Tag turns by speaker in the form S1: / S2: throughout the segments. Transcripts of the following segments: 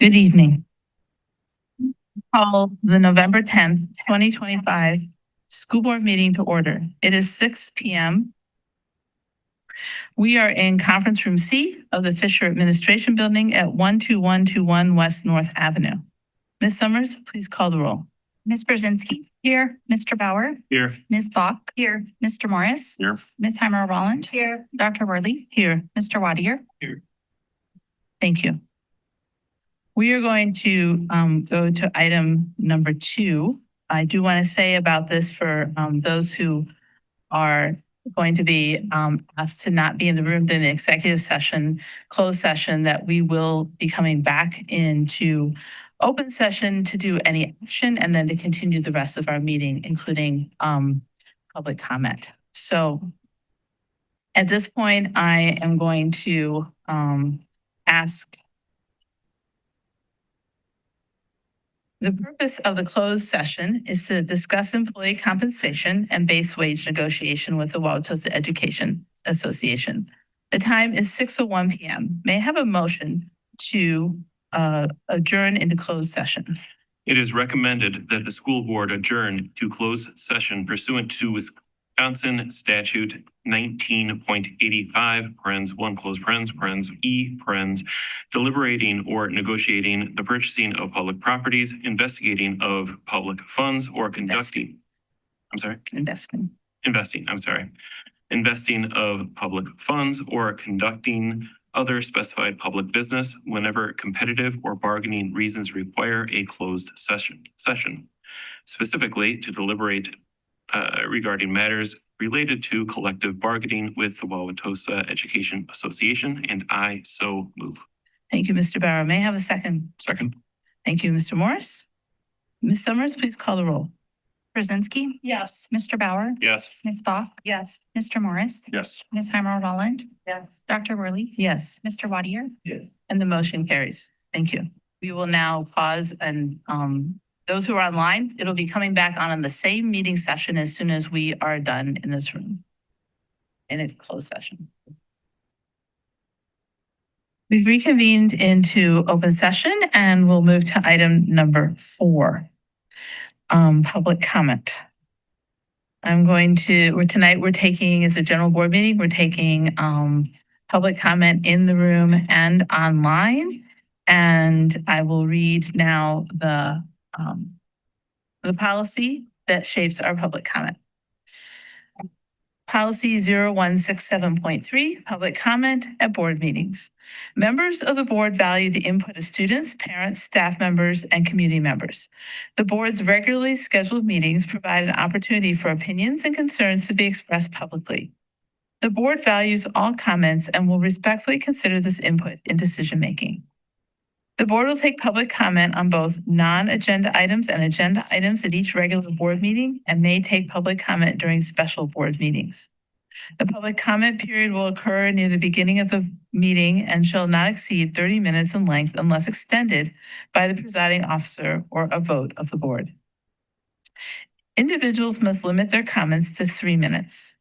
S1: Good evening. Call the November 10th, 2025 school board meeting to order. It is 6 p.m. We are in conference room C of the Fisher Administration Building at 12121 West North Avenue. Ms. Summers, please call the roll.
S2: Ms. Brzezinski. Here. Mr. Bauer.
S3: Here.
S2: Ms. Bach. Here. Mr. Morris.
S3: Here.
S2: Ms. Heimer-Rolland. Here. Dr. Worley.
S1: Here.
S2: Mr. Wadier.
S3: Here.
S1: Thank you. We are going to go to item number 2. I do want to say about this for those who are going to be asked to not be in the room during the executive session, closed session, that we will be coming back into open session to do any action and then to continue the rest of our meeting, including public comment. So at this point, I am going to ask. The purpose of the closed session is to discuss employee compensation and base wage negotiation with the Wauwatosa Education Association. The time is 6:01 p.m. May I have a motion to adjourn into closed session?
S3: It is recommended that the school board adjourn to closed session pursuant to Wisconsin Statute 19.85, parens 1, close parens E, parens, deliberating or negotiating the purchasing of public properties, investigating of public funds, or conducting. Investing of public funds or conducting other specified public business whenever competitive or bargaining reasons require a closed session. Specifically to deliberate regarding matters related to collective bargaining with the Wauwatosa Education Association, and I so move.
S1: Thank you, Mr. Bauer. May I have a second?
S3: Second.
S1: Thank you, Mr. Morris. Ms. Summers, please call the roll.
S2: Brzezinski. Yes. Mr. Bauer.
S3: Yes.
S2: Ms. Bach. Yes. Mr. Morris.
S3: Yes.
S2: Ms. Heimer-Rolland. Yes. Dr. Worley.
S1: Yes.
S2: Mr. Wadier.
S3: Yes.
S1: And the motion carries. Thank you. We will now pause, and those who are online, it'll be coming back on in the same meeting session as soon as we are done in this room in a closed session. We've reconvened into open session and we'll move to item number 4, public comment. Tonight we're taking, as a general board meeting, we're taking public comment in the room and online. And I will read now the policy that shapes our public comment. Policy 0167.3, public comment at board meetings. Members of the board value the input of students, parents, staff members, and community members. The board's regularly scheduled meetings provide an opportunity for opinions and concerns to be expressed publicly. The board values all comments and will respectfully consider this input in decision-making. The board will take public comment on both non-agenda items and agenda items at each regular board meeting and may take public comment during special board meetings. The public comment period will occur near the beginning of the meeting and shall not exceed 30 minutes in length unless extended by the presiding officer or a vote of the board. Individuals must limit their comments to 3 minutes.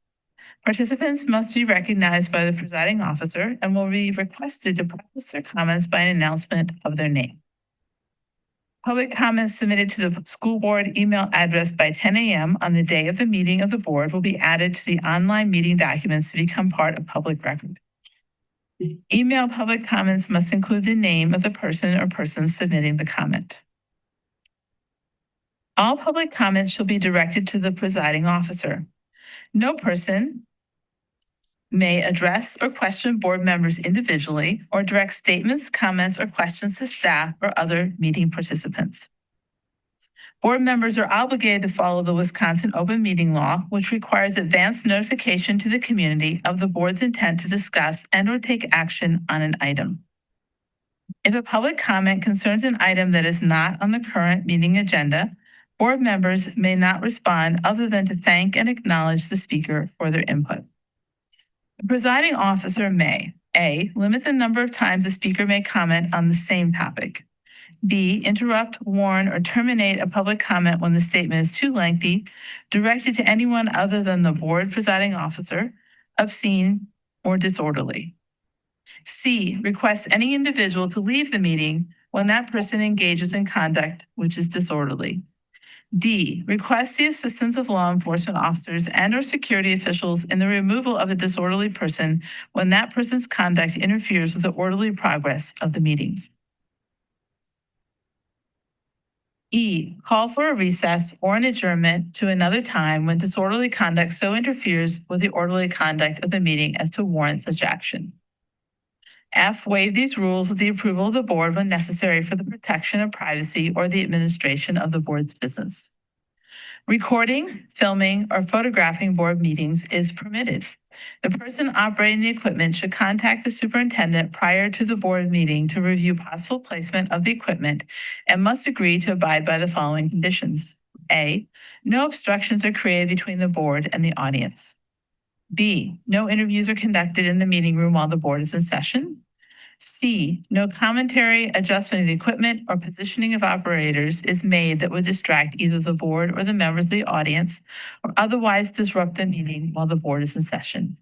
S1: Participants must be recognized by the presiding officer and will be requested to preface their comments by an announcement of their name. Public comments submitted to the school board email address by 10 a.m. on the day of the meeting of the board will be added to the online meeting documents to become part of public record. Email public comments must include the name of the person or persons submitting the comment. All public comments shall be directed to the presiding officer. No person may address or question board members individually or direct statements, comments, or questions to staff or other meeting participants. Board members are obligated to follow the Wisconsin Open Meeting Law, which requires advance notification to the community of the board's intent to discuss and/or take action on an item. If a public comment concerns an item that is not on the current meeting agenda, board members may not respond other than to thank and acknowledge the speaker for their input. The presiding officer may A, limit the number of times the speaker may comment on the same topic. B, interrupt, warn, or terminate a public comment when the statement is too lengthy, directed to anyone other than the board presiding officer, obscene, or disorderly. C, request any individual to leave the meeting when that person engages in conduct which is disorderly. D, request the assistance of law enforcement officers and or security officials in the removal of a disorderly person when that person's conduct interferes with the orderly progress of the meeting. E, call for a recess or an adjournment to another time when disorderly conduct so interferes with the orderly conduct of the meeting as to warrant such action. F, waive these rules with the approval of the board when necessary for the protection of privacy or the administration of the board's business. Recording, filming, or photographing board meetings is permitted. The person operating the equipment should contact the superintendent prior to the board meeting to review possible placement of the equipment and must agree to abide by the following conditions. A, no obstructions are created between the board and the audience. B, no interviews are conducted in the meeting room while the board is in session. C, no commentary, adjustment of equipment, or positioning of operators is made that would distract either the board or the members of the audience or otherwise disrupt the meeting while the board is in session.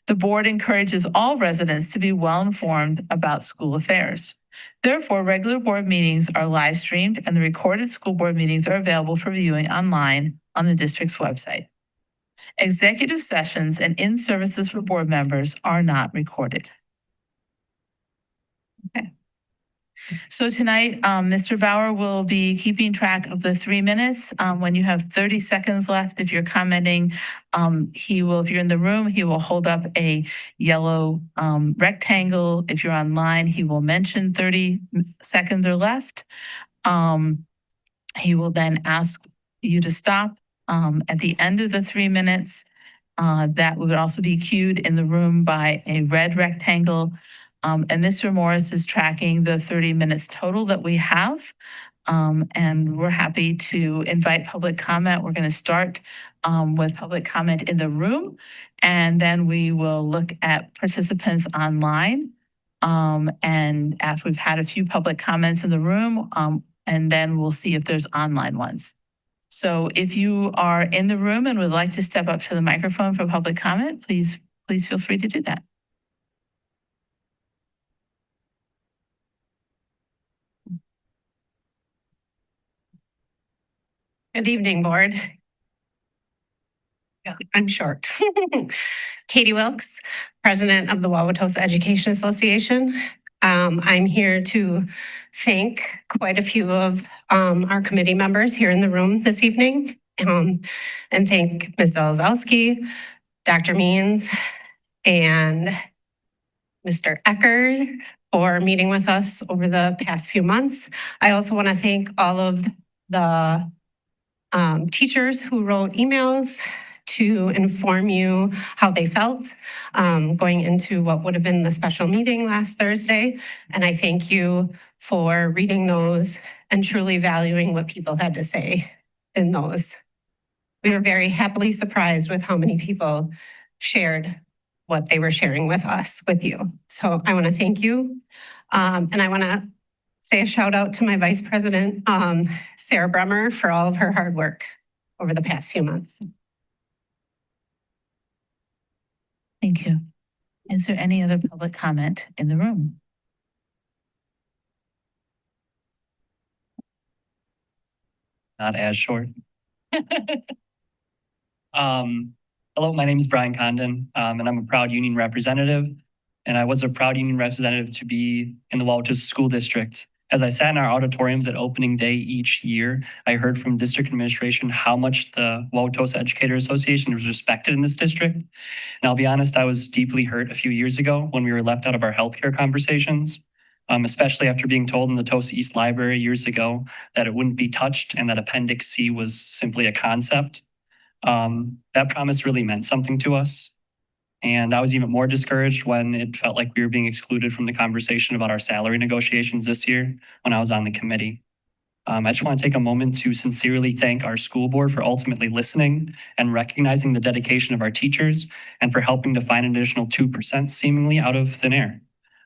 S1: The board encourages all residents to be well informed about school affairs. Therefore, regular board meetings are live streamed and the recorded school board meetings are available for viewing online on the district's website. Executive sessions and in-services for board members are not recorded. Okay. So tonight, Mr. Bauer will be keeping track of the 3 minutes. When you have 30 seconds left, if you're commenting, if you're in the room, he will hold up a yellow rectangle. If you're online, he will mention 30 seconds or left. He will then ask you to stop at the end of the 3 minutes. That would also be cued in the room by a red rectangle. And Mr. Morris is tracking the 30 minutes total that we have. And we're happy to invite public comment. We're going to start with public comment in the room, and then we will look at participants online. And after we've had a few public comments in the room, and then we'll see if there's online ones. So if you are in the room and would like to step up to the microphone for public comment, please feel free to do that.
S4: Good evening, board. Yeah, I'm short. Katie Wilkes, president of the Wauwatosa Education Association. I'm here to thank quite a few of our committee members here in the room this evening, and thank Ms. Zalazowski, Dr. Means, and Mr. Ecker for meeting with us over the past few months. I also want to thank all of the teachers who wrote emails to inform you how they felt going into what would have been the special meeting last Thursday. And I thank you for reading those and truly valuing what people had to say in those. We were very happily surprised with how many people shared what they were sharing with us, with you. So I want to thank you. And I want to say a shout out to my Vice President, Sarah Bremer, for all of her hard work over the past few months.
S1: Thank you. Is there any other public comment in the room?
S5: Not as short. Hello, my name is Brian Condon, and I'm a proud union representative. And I was a proud union representative to be in the Wauwatosa School District. As I sat in our auditoriums at opening day each year, I heard from district administration how much the Wauwatosa Educator Association was respected in this district. And I'll be honest, I was deeply hurt a few years ago when we were left out of our healthcare conversations, especially after being told in the Tosa East Library years ago that it wouldn't be touched and that Appendix C was simply a concept. That promise really meant something to us. And I was even more discouraged when it felt like we were being excluded from the conversation about our salary negotiations this year when I was on the committee. I just want to take a moment to sincerely thank our school board for ultimately listening and recognizing the dedication of our teachers and for helping to find an additional 2% seemingly out of thin air.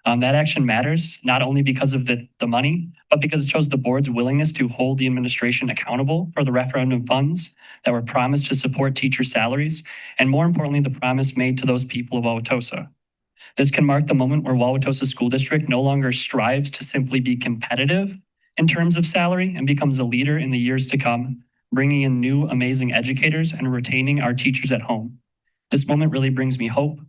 S5: That action matters, not only because of the money, but because it shows the board's willingness to hold the administration accountable for the referendum funds that were promised to support teacher salaries, and more importantly, the promise made to those people of Wauwatosa. This can mark the moment where Wauwatosa School District no longer strives to simply be competitive in terms of salary and becomes a leader in the years to come, bringing in new amazing educators and retaining our teachers at home. This moment really brings me hope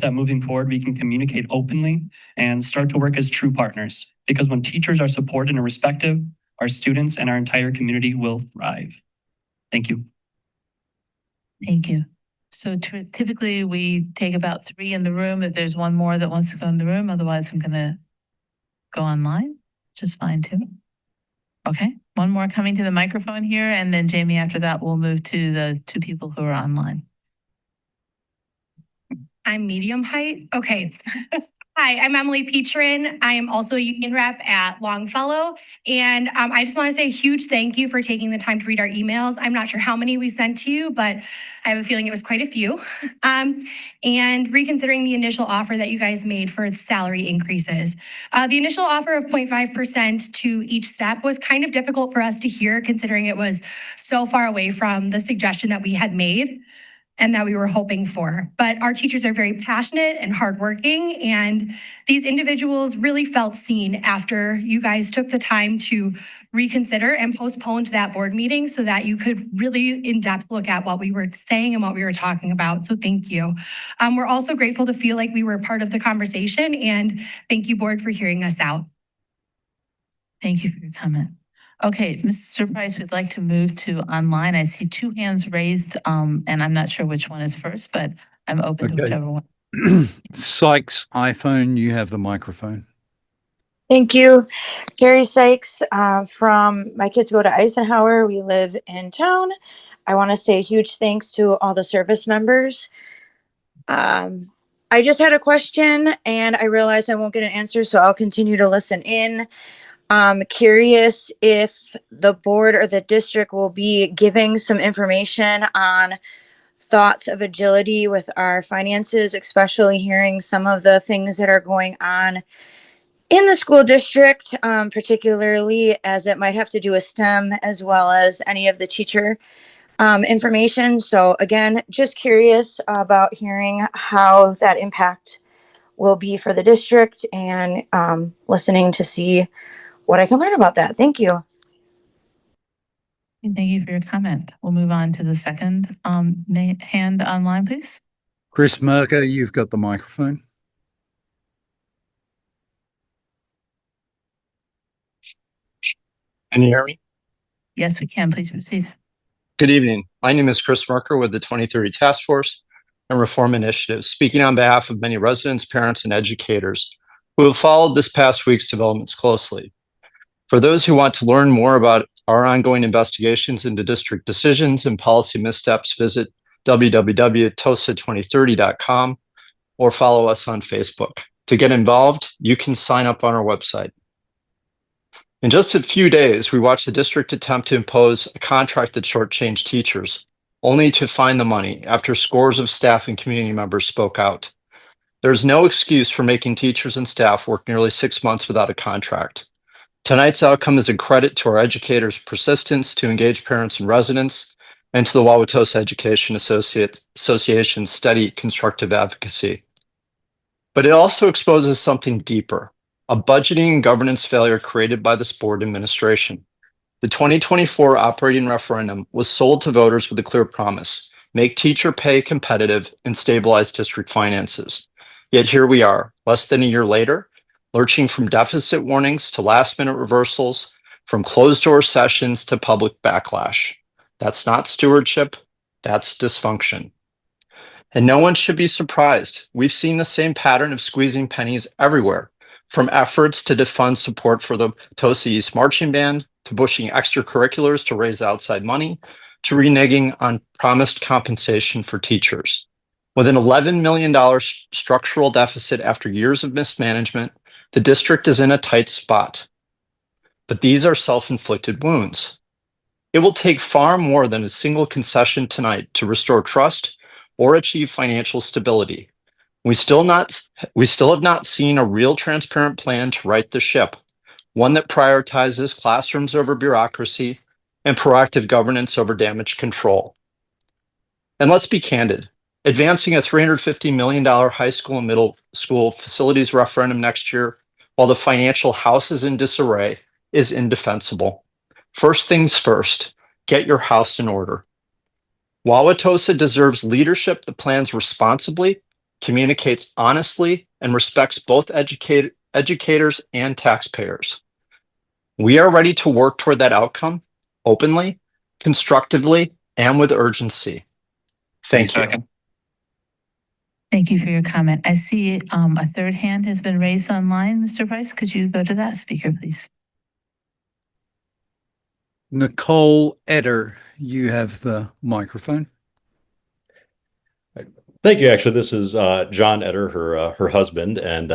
S5: that moving forward we can communicate openly and start to work as true partners. Because when teachers are supported and respected, our students and our entire community will thrive. Thank you.
S1: Thank you. So typically we take about 3 in the room. If there's one more that wants to go in the room, otherwise I'm gonna go online, just fine too. Okay, one more coming to the microphone here, and then Jamie, after that, we'll move to the 2 people who are online.
S6: I'm medium height. Okay. Hi, I'm Emily Petrin. I am also a union rep at Longfellow. And I just want to say a huge thank you for taking the time to read our emails. I'm not sure how many we sent to you, but I have a feeling it was quite a few. And reconsidering the initial offer that you guys made for salary increases. The initial offer of 0.5% to each step was kind of difficult for us to hear, considering it was so far away from the suggestion that we had made and that we were hoping for. But our teachers are very passionate and hardworking, and these individuals really felt seen after you guys took the time to reconsider and postponed that board meeting so that you could really in-depth look at what we were saying and what we were talking about. So thank you. We're also grateful to feel like we were part of the conversation, and thank you, board, for hearing us out.
S1: Thank you for your comment. Okay, Mr. Price, we'd like to move to online. I see 2 hands raised, and I'm not sure which one is first, but I'm open to
S7: Okay.
S1: whichever one.
S7: Sykes, iPhone, you have the microphone.
S8: Thank you. Carrie Sykes, from my kids go to Eisenhower. We live in town. I want to say a huge thanks to all the service members. I just had a question and I realized I won't get an answer, so I'll continue to listen in. Curious if the board or the district will be giving some information on thoughts of agility with our finances, especially hearing some of the things that are going on in the school district, particularly as it might have to do with STEM as well as any of the teacher information. So again, just curious about hearing how that impact will be for the district and listening to see what I can learn about that. Thank you.
S1: Thank you for your comment. We'll move on to the second hand online, please.
S7: Chris Merker, you've got the microphone.
S9: Can you hear me?
S1: Yes, we can. Please proceed.
S9: Good evening. My name is Chris Merker with the 2030 Task Force and Reform Initiative, speaking on behalf of many residents, parents, and educators who have followed this past week's developments closely. For those who want to learn more about our ongoing investigations into district decisions and policy missteps, visit www.tosa2030.com or follow us on Facebook. To get involved, you can sign up on our website. In just a few days, we watched the district attempt to impose a contract that shortchanged teachers, only to find the money after scores of staff and community members spoke out. There's no excuse for making teachers and staff work nearly 6 months without a contract. Tonight's outcome is a credit to our educators' persistence to engage parents and residents, and to the Wauwatosa Education Association's steady, constructive advocacy. But it also exposes something deeper, a budgeting and governance failure created by this board administration. The 2024 operating referendum was sold to voters with a clear promise: make teacher pay competitive and stabilize district finances. Yet here we are, less than a year later, lurching from deficit warnings to last-minute reversals, from closed-door sessions to public backlash. That's not stewardship, that's dysfunction. And no one should be surprised. We've seen the same pattern of squeezing pennies everywhere, from efforts to defund support for the Tosa East Marching Band, to pushing extracurriculars to raise outside money, to reneging on promised compensation for teachers. With an $11 million structural deficit after years of mismanagement, the district is in a tight spot. But these are self-inflicted wounds. It will take far more than a single concession tonight to restore trust or achieve financial stability. We still have not seen a real transparent plan to right the ship, one that prioritizes classrooms over bureaucracy and proactive governance over damage control. And let's be candid, Advancing a $350 million high school and middle school facilities referendum next year, while the financial house is in disarray, is indefensible. First things first, get your house in order. Wauwatosa deserves leadership that plans responsibly, communicates honestly, and respects both educators and taxpayers. We are ready to work toward that outcome openly, constructively, and with urgency. Thank you.
S1: Thank you for your comment. I see a third hand has been raised online. Mr. Price, could you go to that speaker, please?
S7: Nicole Eder, you have the microphone.
S10: Thank you. Actually, this is John Eder, her husband, and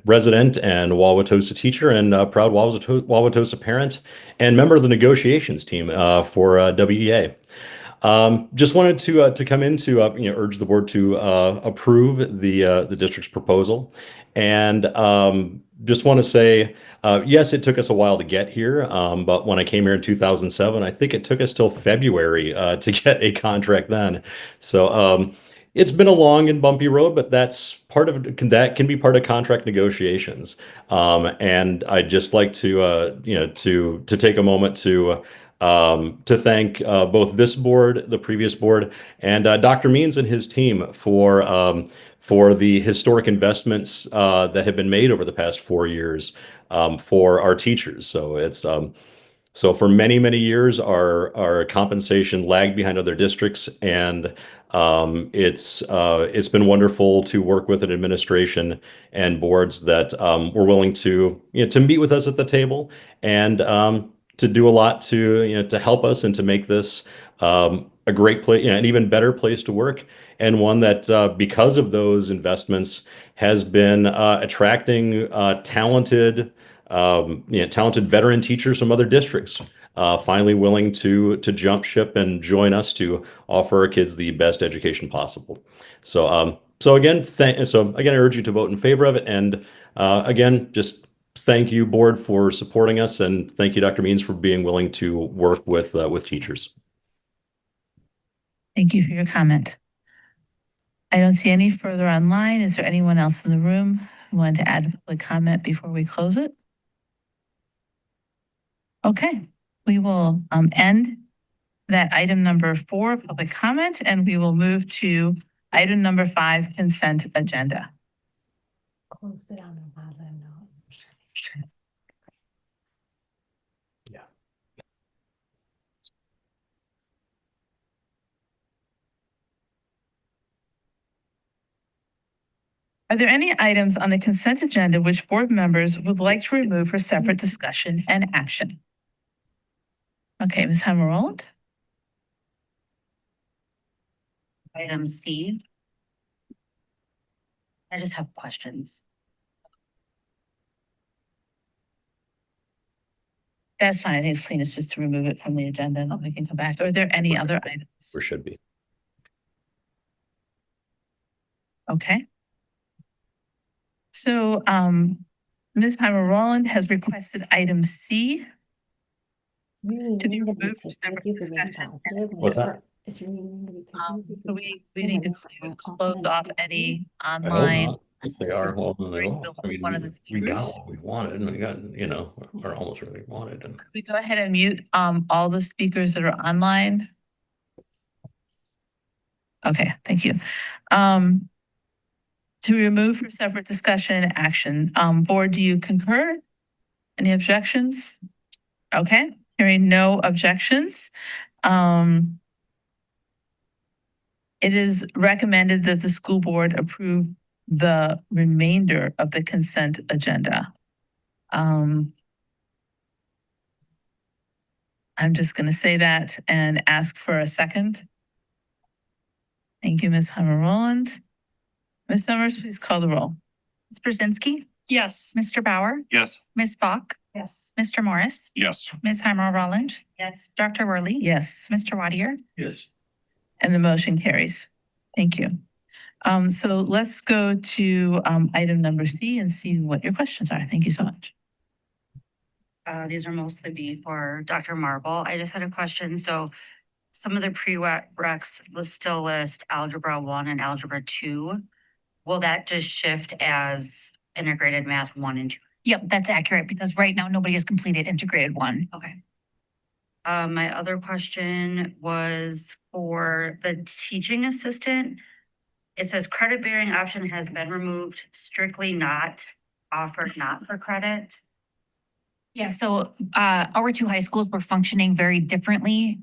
S10: resident and Wauwatosa teacher, and proud Wauwatosa parent, and member of the negotiations team for WEA. Just wanted to come in to urge the board to approve the district's proposal, and just want to say yes, it took us a while to get here, but when I came here in 2007, I think it took us till February to get a contract then. So it's been a long and bumpy road, but that's part of that can be part of contract negotiations. And I'd just like to to take a moment to thank both this board, the previous board, and Dr. Means and his team for the historic investments that have been made over the past 4 years for our teachers. So it's so for many, many years, our compensation lagged behind other districts, and it's been wonderful to work with an administration and boards that were willing to to meet with us at the table and to do a lot to help us and to make this a great place, an even better place to work, and one that because of those investments has been attracting talented veteran teachers from other districts, finally willing to jump ship and join us to offer our kids the best education possible. So again, I urge you to vote in favor of it, and again, just thank you, board, for supporting us, and thank you, Dr. Means, for being willing to work with teachers.
S1: Thank you for your comment. I don't see any further online. Is there anyone else in the room who wanted to add public comment before we close it? Okay, we will end that item number 4, public comment, and we will move to item number 5, consent agenda.
S11: Closed it on a positive note.
S10: Yeah.
S1: Are there any items on the consent agenda which board members would like to remove for separate discussion and action? Okay, Ms. Hammer-Rowland.
S11: Item C. I just have questions.
S1: That's fine. I think it's cleanest just to remove it from the agenda and then we can come back. Are there any other items?
S10: There should be.
S1: Okay. So Ms. Hammer-Rowland has requested item C to be removed from separate discussion.
S10: What's that?
S1: So we need to close off any online.
S10: If they are, well, then they
S1: Bring
S10: will.
S1: one of the
S10: we got
S1: speakers.
S10: what we wanted, and we got, or almost what we wanted. And
S1: Could we go ahead and mute all the speakers that are online? Okay, thank you. To remove for separate discussion and action, board, do you concur? Any objections? Okay, hearing no objections. It is recommended that the school board approve the remainder of the consent agenda. I'm just going to say that and ask for a second. Thank you, Ms. Hammer-Rowland. Ms. Summers, please call the roll.
S2: Ms. Brzezinski? Yes. Mr. Bauer?
S3: Yes.
S2: Ms. Falk?
S11: Yes.
S2: Mr. Morris?
S3: Yes.
S2: Ms. Hammer-Rowland?
S11: Yes.
S2: Dr. Worley?
S1: Yes,
S2: Mr. Wadier?
S10: yes.
S1: and the motion carries. Thank you. So let's go to item number C and see what your questions are. Thank you so much.
S11: These are mostly be for Dr. Marble. I just had a question. So some of the prereqs still list Algebra 1 and Algebra 2. Will that just shift as integrated math 1 and 2?
S2: Yep, that's accurate because right now nobody has completed integrated one.
S11: Okay. My other question was for the teaching assistant. It says credit bearing option has been removed, strictly not offered, not for credit.
S2: Yeah, so our two high schools were functioning very differently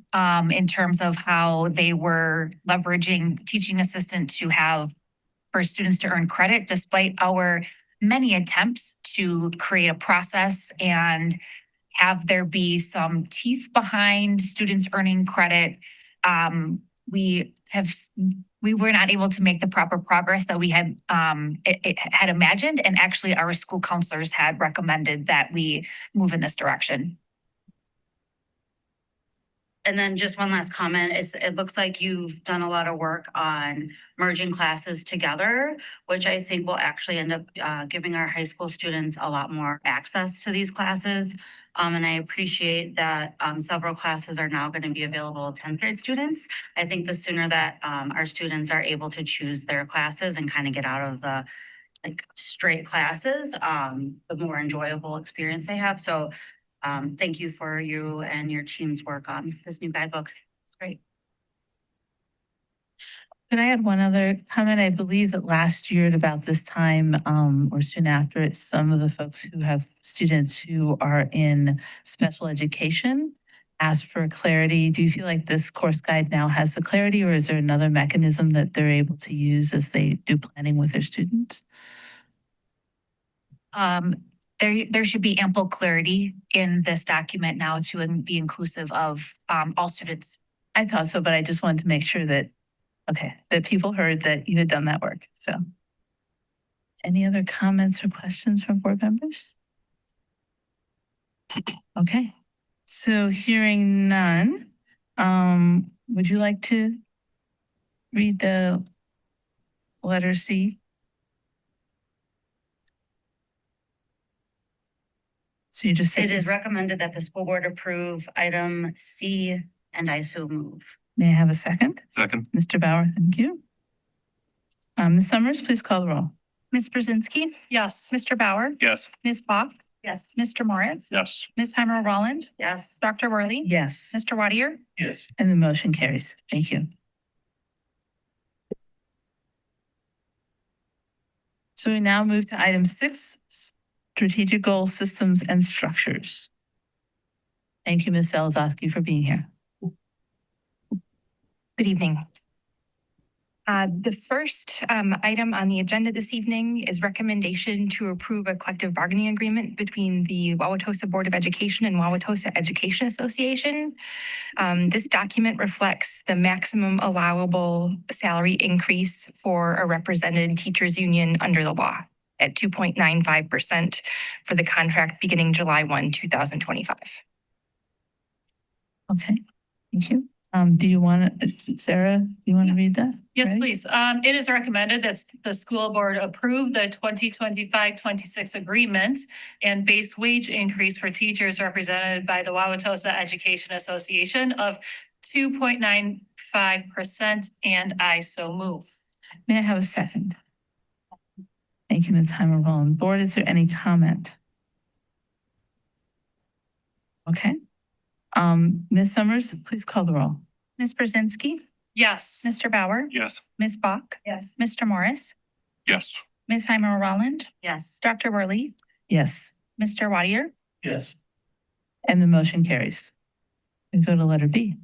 S2: in terms of how they were leveraging the teaching assistant to have for students to earn credit, despite our many attempts to create a process and have there be some teeth behind students earning credit. We were not able to make the proper progress that we had had imagined, and actually our school counselors had recommended that we move in this direction.
S11: And then just one last comment, it looks like you've done a lot of work on merging classes together, which I think will actually end up giving our high school students a lot more access to these classes. And I appreciate that several classes are now going to be available to 10th grade students. I think the sooner that our students are able to choose their classes and kind of get out of the straight classes, the more enjoyable experience they have. So thank you for you and your team's work on this new guidebook. It's great.
S1: Could I add one other comment? I believe that last year at about this time, or soon after it, some of the folks who have students who are in special education asked for clarity. Do you feel like this course guide now has the clarity, or is there another mechanism that they're able to use as they do planning with their students?
S2: There should be ample clarity in this document now to be inclusive of all students.
S1: I thought so, but I just wanted to make sure that, okay, that people heard that you had done that work. So any other comments or questions from board members? Okay, so hearing none, would you like to read the letter C? So you just said
S11: It is recommended that the school board approve item C, and I so move.
S1: May I have a second?
S3: Second.
S1: Mr. Bauer, thank you. Ms. Summers, please call the roll.
S2: Ms. Brzezinski? Yes. Mr. Bauer?
S3: Yes.
S2: Ms. Bach?
S11: Yes.
S2: Mr. Morris?
S3: Yes.
S2: Ms. Heimer Roland?
S11: Yes.
S2: Dr. Worley?
S1: Yes,
S2: Mr. Wadier?
S3: Yes.
S1: and the motion carries. Thank you. So we now move to item 6, strategic goals, systems, and structures. Thank you, Ms. Salazowski, for being here.
S12: Good evening. The first item on the agenda this evening is recommendation to approve a collective bargaining agreement between the Wauwatosa Board of Education and Wauwatosa Education Association. This document reflects the maximum allowable salary increase for a represented teachers union under the law at 2.95% for the contract beginning July 1, 2025.
S1: Okay, thank you. Do you want to, Sarah, do you want to read that?
S13: Yes,
S1: Ready?
S13: please. It is recommended that the school board approve the 2025-26 agreement and base wage increase for teachers represented by the Wauwatosa Education Association of 2.95%, and I so move.
S1: May I have a second? Thank you, Ms. Heimer Roland. Board, is there any comment? Okay. Ms. Summers, please call the roll.
S2: Ms. Brzezinski?
S13: Yes.
S2: Mr. Bauer?
S3: Yes.
S2: Ms. Bach?
S11: Yes.
S2: Mr. Morris?
S3: Yes.
S2: Ms. Heimer Roland?
S11: Yes.
S2: Dr. Worley?
S1: Yes,
S2: Mr. Wadier?
S3: Yes.
S1: and the motion carries. We go to letter B.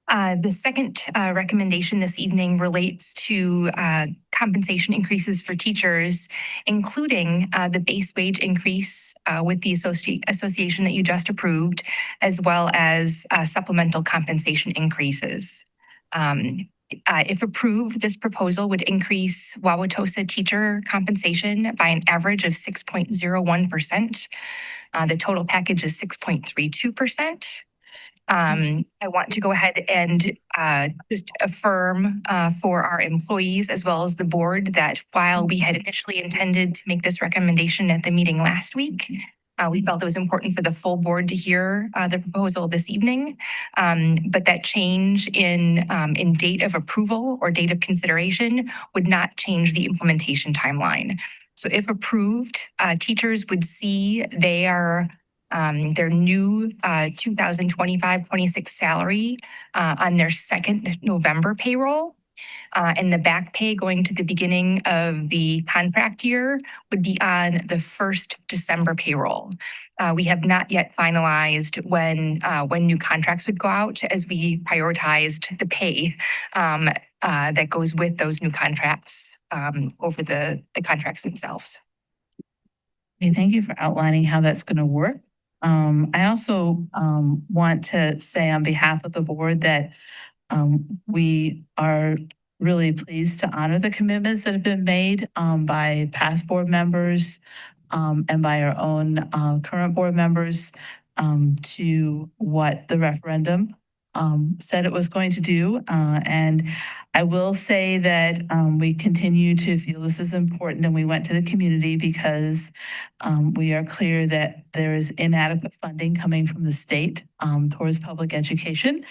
S12: The second recommendation this evening relates to compensation increases for teachers, including the base wage increase with the association that you just approved, as well as supplemental compensation increases. If approved, this proposal would increase Wauwatosa teacher compensation by an average of 6.01%. The total package is 6.32%. I want to go ahead and just affirm for our employees as well as the board that while we had initially intended to make this recommendation at the meeting last week, We felt it was important for the full board to hear the proposal this evening, but that change in date of approval or date of consideration would not change the implementation timeline. So if approved, teachers would see their new 2025-26 salary on their second November payroll. And the back pay going to the beginning of the contract year would be on the first December payroll. We have not yet finalized when new contracts would go out, as we prioritized the pay that goes with those new contracts over the contracts themselves.
S1: Okay, thank you for outlining how that's going to work. I also want to say on behalf of the board that we are really pleased to honor the commitments that have been made by past board members and by our own current board members to what the referendum said it was going to do. And I will say that we continue to feel this is important, and we went to the community because we are clear that there is inadequate funding coming from the state towards public education,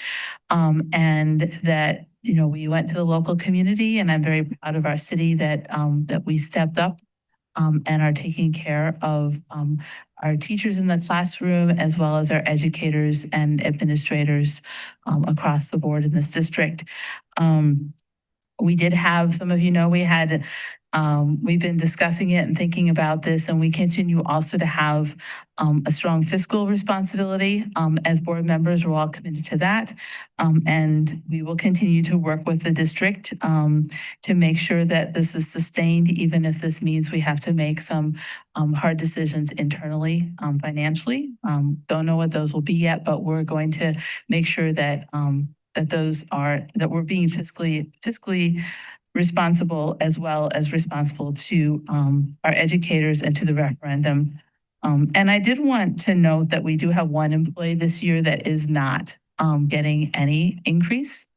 S1: and that we went to the local community, and I'm very proud of our city that we stepped up and are taking care of our teachers in the classroom, as well as our educators and administrators across the board in this district. We did have, some of you know, we've been discussing it and thinking about this, and we continue also to have a strong fiscal responsibility. As board members, we're all committed to that. And we will continue to work with the district to make sure that this is sustained, even if this means we have to make some hard decisions internally, financially. Don't know what those will be yet, but we're going to make sure that that we're being fiscally responsible, as well as responsible to our educators and to the referendum. And I did want to note that we do have one employee this year that is not getting any increase.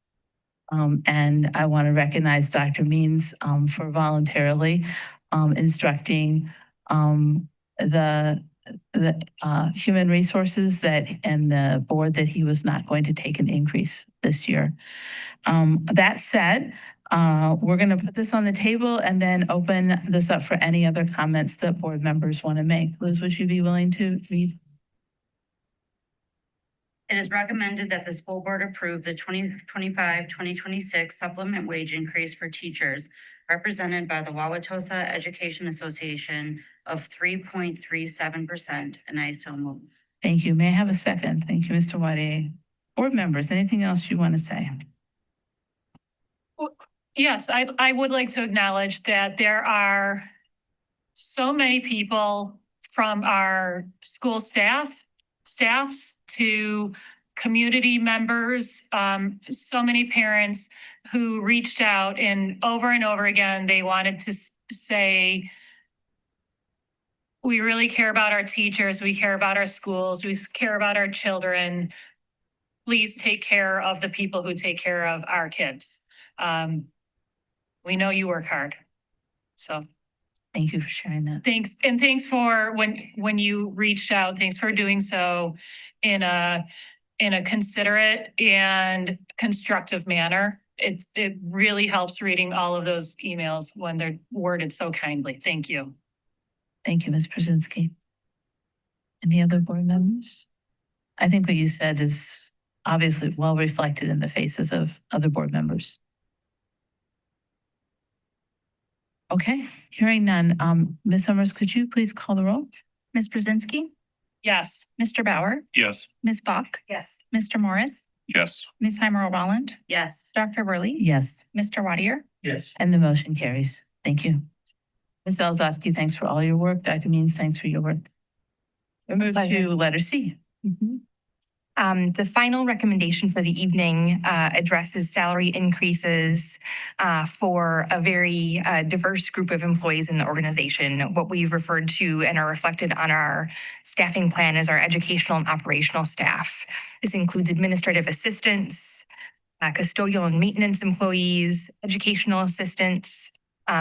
S1: And I want to recognize Dr. Means for voluntarily instructing the human resources and the board that he was not going to take an increase this year. That said, we're going to put this on the table and then open this up for any other comments that board members want to make. Liz, would you be willing to read?
S11: It is recommended that the school board approve the 2025-2026 supplement wage increase for teachers represented by the Wauwatosa Education Association of 3.37%, and I so move.
S1: Thank you. May I have a second? Thank you, Mr. Wade. Board members, anything else you want to say?
S13: Yes, I would like to acknowledge that there are so many people from our school staffs to community members, so many parents who reached out, and over again, they wanted to say, we really care about our teachers, we care about our schools, we care about our children. Please take care of the people who take care of our kids. We know you work hard. So
S1: thank you for sharing that.
S13: Thanks. And thanks for when you reached out, thanks for doing so in a considerate and constructive manner. It really helps reading all of those emails when they're worded so kindly. Thank you.
S1: Thank you, Ms. Brzezinski. Any other board members? I think what you said is obviously well reflected in the faces of other board members. Okay, hearing none. Ms. Summers, could you please call the roll?
S2: Ms. Brzezinski,
S13: Yes.
S2: Mr. Bauer,
S3: Yes.
S2: Ms. Bach,
S6: Yes.
S2: Mr. Morris,
S3: Yes.
S2: Ms. Heimer-Roland,
S11: Yes.
S2: Dr. Worley,
S1: Yes,
S2: Mr. Wadier.
S5: Yes.
S1: and the motion carries. Thank you. Ms. Elzowski, thanks for all your work. Dr. Means, thanks for your work. We move to letter C.
S12: The final recommendation for the evening addresses salary increases for a very diverse group of employees in the organization. What we've referred to and are reflected on our staffing plan is our educational and operational staff. This includes administrative assistants, custodial and maintenance employees, educational assistants,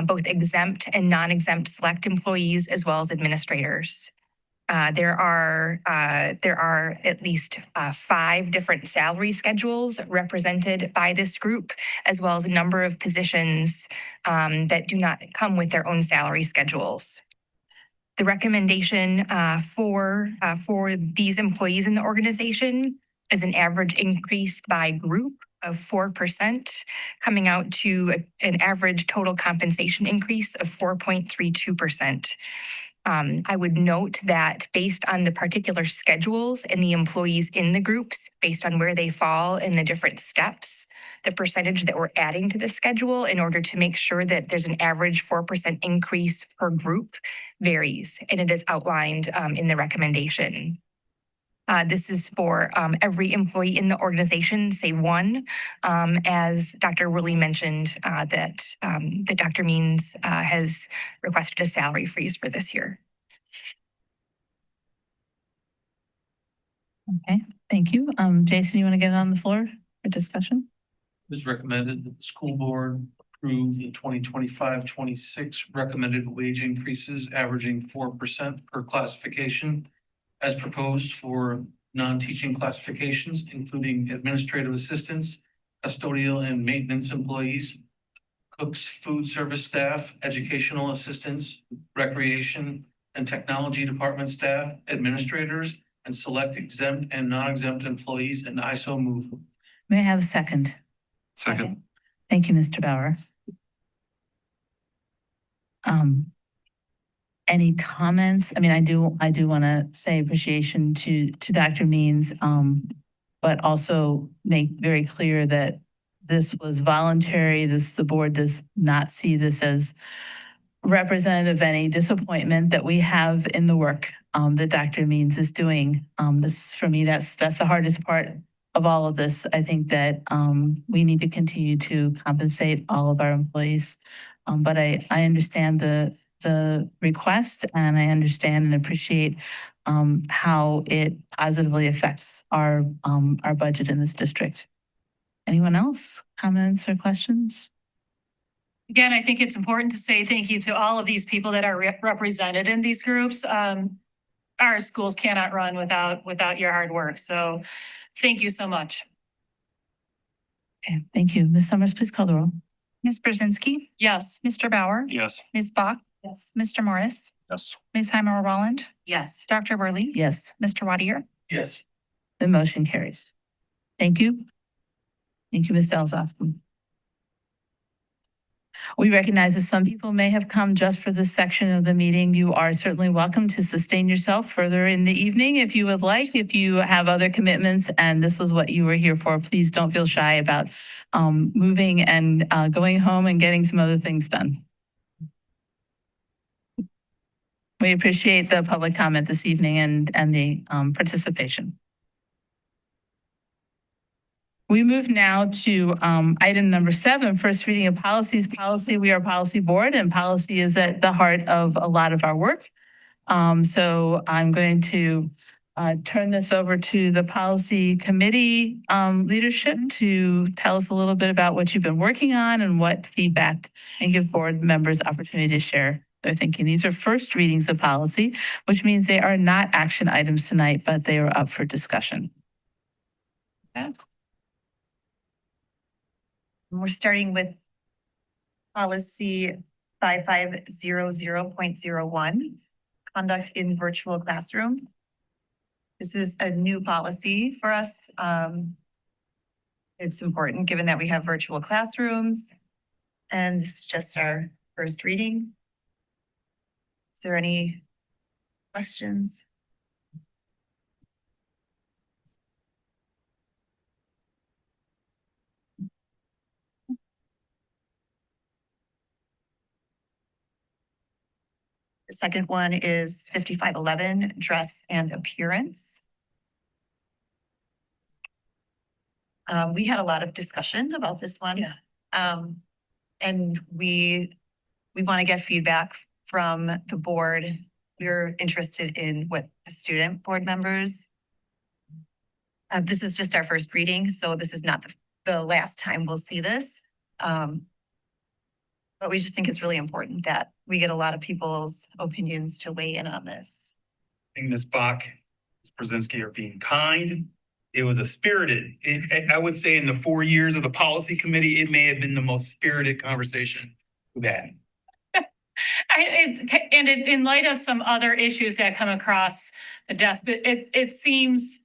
S12: both exempt and non-exempt select employees, as well as administrators. There are at least 5 different salary schedules represented by this group, as well as a number of positions that do not come with their own salary schedules. The recommendation for these employees in the organization is an average increase by group of 4%, coming out to an average total compensation increase of 4.32%. I would note that based on the particular schedules and the employees in the groups, based on where they fall in the different steps, the percentage that we're adding to the schedule in order to make sure that there's an average 4% increase per group varies, and it is outlined in the recommendation. This is for every employee in the organization, save one. As Dr. Worley mentioned, that Dr. Means has requested a salary freeze for this year.
S1: Okay, thank you. Jason, you want to get on the floor for discussion?
S14: It is recommended that the school board approve the 2025-26 recommended wage increases averaging 4% per classification as proposed for non-teaching classifications, including administrative assistants, custodial and maintenance employees, cooks, food service staff, educational assistants, recreation and technology department staff, administrators, and select exempt and non-exempt employees, and I so move.
S1: May I have a second?
S3: Second.
S1: Thank you, Mr. Bauer. Any comments? I mean, I do want to say appreciation to Dr. Means, but also make very clear that this was voluntary. The board does not see this as representative of any disappointment that we have in the work that Dr. Means is doing. This, for me, that's the hardest part of all of this. I think that we need to continue to compensate all of our employees. But I understand the request, and I understand and appreciate how it positively affects our budget in this district. Anyone else? Comments or questions?
S13: Again, I think it's important to say thank you to all of these people that are represented in these groups. Our schools cannot run without your hard work. So thank you so much.
S1: Okay, thank you. Ms. Summers, please call the roll.
S15: Ms. Brzezinski,
S13: Yes.
S15: Mr. Bauer,
S3: Yes.
S15: Ms. Bach,
S13: Yes.
S15: Mr. Morris,
S3: Yes.
S15: Ms. Heimer Roland,
S11: Yes.
S15: Dr. Worley,
S1: Yes,
S15: Mr. Wadier.
S14: Yes.
S1: the motion carries. Thank you. Thank you, Ms. Elzowski. We recognize that some people may have come just for this section of the meeting. You are certainly welcome to sustain yourself further in the evening if you would like. If you have other commitments and this was what you were here for, please don't feel shy about moving and going home and getting some other things done. We appreciate the public comment this evening and the participation. We move now to item number 7, first reading of policies. Policy, we are a policy board, and policy is at the heart of a lot of our work. So I'm going to turn this over to the policy committee leadership to tell us a little bit about what you've been working on and what feedback, and give board members opportunity to share their thinking. These are first readings of policy, which means they are not action items tonight, but they are up for discussion.
S15: Okay. We're starting with policy 5500.01, conduct in virtual classroom. This is a new policy for us. It's important given that we have virtual classrooms, and this is just our first reading. Is there any questions? The second one is 5511, dress and appearance. We had a lot of discussion about this one.
S13: Yeah.
S15: And we want to get feedback from the board. We're interested in what the student board members. This is just our first reading, so this is not the last time we'll see this. But we just think it's really important that we get a lot of people's opinions to weigh in on this.
S16: Ms. Bach, Ms. Brzezinski are being kind. It was a spirited, I would say in the 4 years of the policy committee, it may have been the most spirited conversation we've had.
S13: In light of some other issues that come across the desk, it seems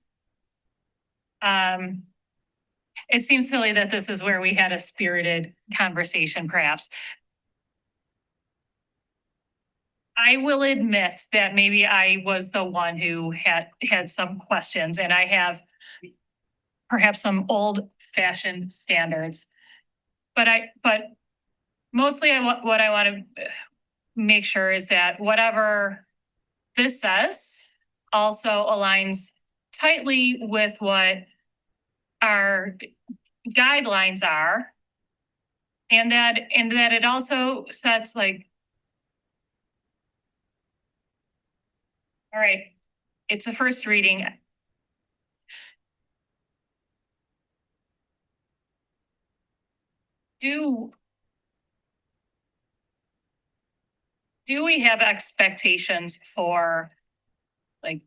S13: silly that this is where we had a spirited conversation, perhaps. I will admit that maybe I was the one who had some questions, and I have perhaps some old-fashioned standards. But mostly what I want to make sure is that whatever this says also aligns tightly with what our guidelines are, and that it also sets like, all right, it's a first reading. Do we have expectations for like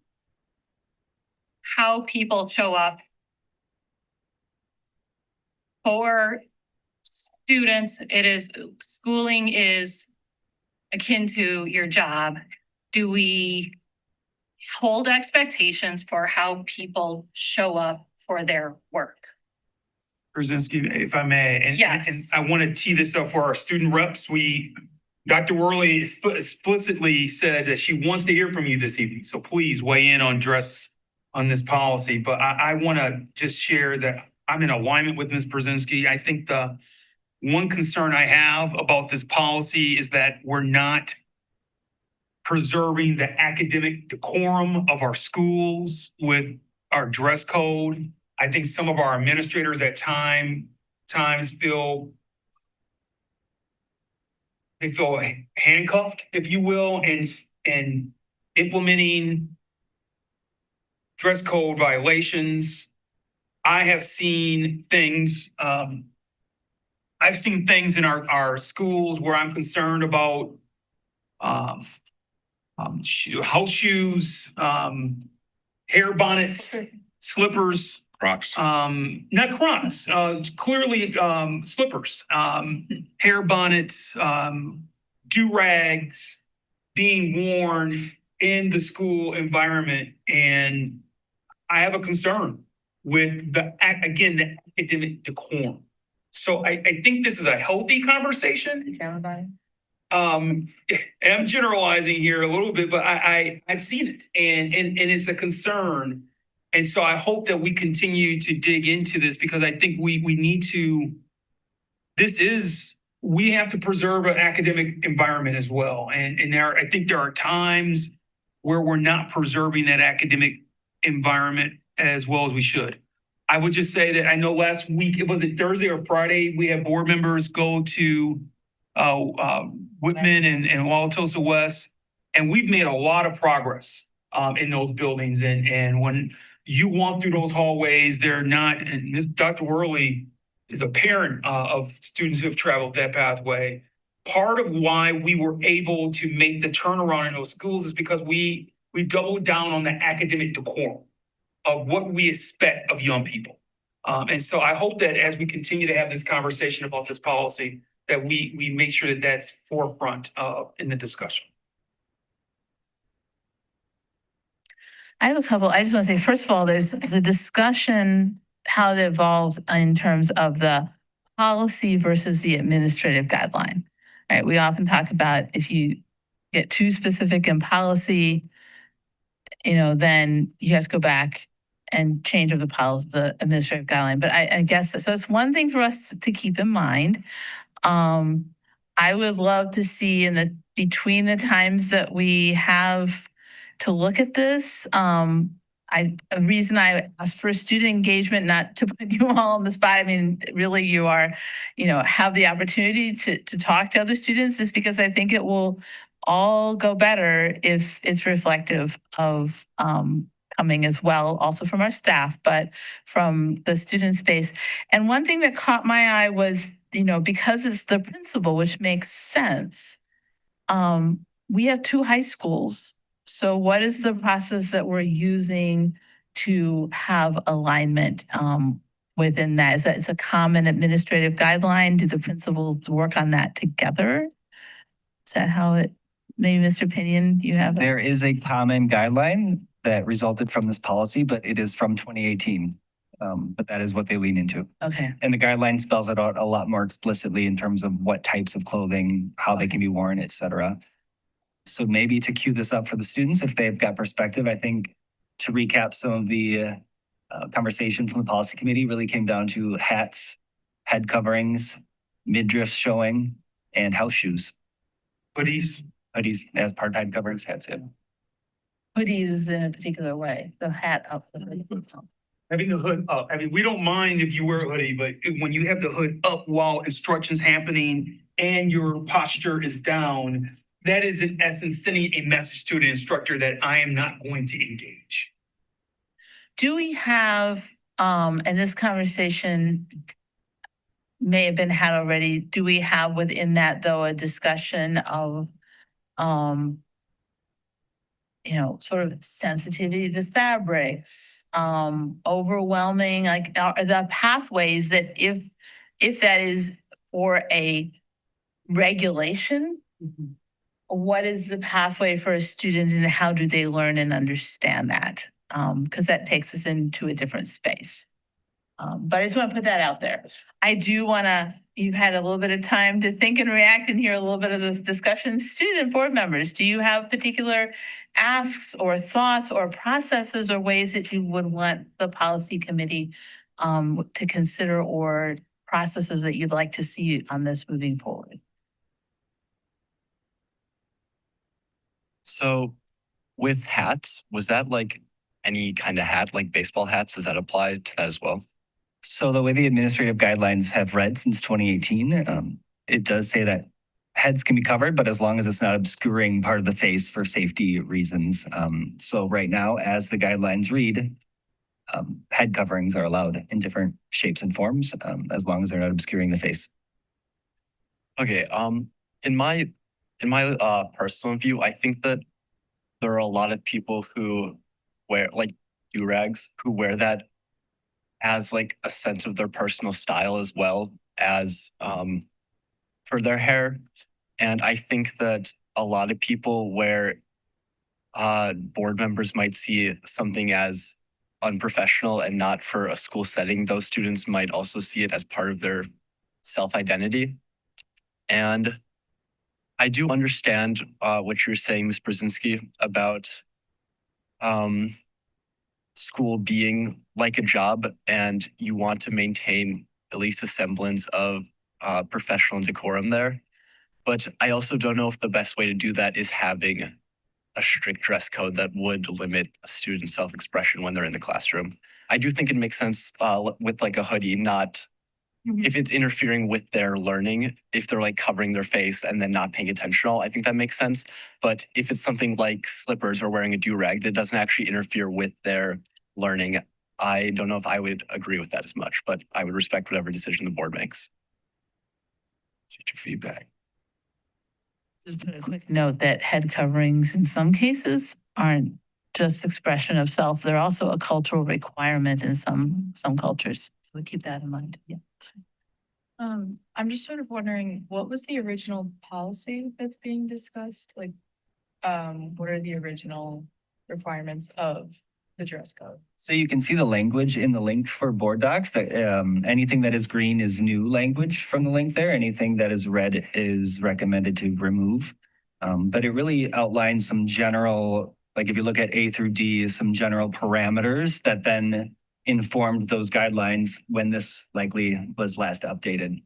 S13: how people show up for students? Schooling is akin to your job. Do we hold expectations for how people show up for their work?
S16: Brzezinski, if I may, and
S13: Yes.
S16: I want to tee this up for our student reps. Dr. Worley explicitly said that she wants to hear from you this evening. So please weigh in on this policy. But I want to just share that I'm in alignment with Ms. Brzezinski. I think the one concern I have about this policy is that we're not preserving the academic decorum of our schools with our dress code. I think some of our administrators at times feel handcuffed, if you will, in implementing dress code violations. I have seen things. I've seen things in our schools where I'm concerned about house shoes, hair bonnets, slippers.
S10: Crocs.
S16: Not Crocs, clearly slippers, hair bonnets, do-rags being worn in the school environment. And I have a concern with the academic decorum. So I think this is a healthy conversation. And I'm generalizing here a little bit, but I've seen it and it's a concern. And so I hope that we continue to dig into this because I think we need to, we have to preserve an academic environment as well. And I think there are times where we're not preserving that academic environment as well as we should. I would just say that I know last week, was it Thursday or Friday, we had board members go to Whitman and Wauwatosa West, and we've made a lot of progress in those buildings. And when you walk through those hallways, they're not, and Dr. Worley is a parent of students who have traveled that pathway. Part of why we were able to make the turnaround in those schools is because we doubled down on the academic decorum of what we expect of young people. And so I hope that as we continue to have this conversation about this policy, that we make sure that that's forefront in the discussion.
S1: I have a couple. I just want to say, first of all, there's the discussion, how it evolves in terms of the policy versus the administrative guideline. Right? We often talk about if you get too specific in policy, then you have to go back and change of the policy, the administrative guideline. But I guess so. It's one thing for us to keep in mind. I would love to see between the times that we have to look at this. A reason I asked for student engagement, not to put you all on the spot. I mean, really, you are, have the opportunity to talk to other students, is because I think it will all go better if it's reflective of coming as well, also from our staff, but from the student space. And one thing that caught my eye was, because it's the principal, which makes sense. We have two high schools. So what is the process that we're using to have alignment within that? Is that it's a common administrative guideline? Do the principals work on that together? Is that how it, maybe Mr. Pinion, you have?
S17: There is a common guideline that resulted from this policy, but it is from 2018. But that is what they lean into.
S1: Okay.
S17: And the guideline spells it out a lot more explicitly in terms of what types of clothing, how they can be worn, et cetera. So maybe to cue this up for the students, if they've got perspective, I think to recap some of the conversation from the policy committee really came down to hats, head coverings, midriff showing, and house shoes.
S16: Hoodies.
S17: Hoodies as part of head coverings, hats, yeah.
S1: Hoodies in a particular way, the hat up.
S16: Having the hood up. I mean, we don't mind if you wear a hoodie, but when you have the hood up while instruction's happening and your posture is down, that is in essence sending a message to the instructor that I am not going to engage.
S1: Do we have, and this conversation may have been had already, do we have within that though a discussion of, sort of sensitivity to fabrics, overwhelming, like are the pathways that if that is for a regulation, what is the pathway for a student and how do they learn and understand that? Because that takes us into a different space. But I just want to put that out there. I do want to, you've had a little bit of time to think and react and hear a little bit of this discussion. Student board members, do you have particular asks or thoughts or processes or ways that you would want the policy committee to consider or processes that you'd like to see on this moving forward?
S18: So with hats, was that like any kind of hat, like baseball hats? Does that apply to that as well?
S17: So the way the administrative guidelines have read since 2018, it does say that heads can be covered, but as long as it's not obscuring part of the face for safety reasons. So right now, as the guidelines read, head coverings are allowed in different shapes and forms, as long as they're not obscuring the face.
S18: Okay. In my personal view, I think that there are a lot of people who wear like do-rags who wear that as like a sense of their personal style as well as for their hair. And I think that a lot of people where board members might see something as unprofessional and not for a school setting, those students might also see it as part of their self-identity. And I do understand what you're saying, Ms. Brzezinski, about school being like a job and you want to maintain at least a semblance of professional decorum there. But I also don't know if the best way to do that is having a strict dress code that would limit student self-expression when they're in the classroom. I do think it makes sense with like a hoodie, not if it's interfering with their learning, if they're like covering their face and then not paying attention at all, I think that makes sense. But if it's something like slippers or wearing a do-rag that doesn't actually interfere with their learning, I don't know if I would agree with that as much, but I would respect whatever decision the board makes.
S16: Teacher feedback.
S1: Just put a quick note that head coverings in some cases aren't just expression of self. They're also a cultural requirement in some cultures. So keep that in mind. Yeah.
S19: I'm just sort of wondering, what was the original policy that's being discussed? Like, what are the original requirements of the dress code?
S17: So you can see the language in the link for board docs that anything that is green is new language from the link there. Anything that is red is recommended to remove. But it really outlines some general, like if you look at A through D, some general parameters that then informed those guidelines when this likely was last updated.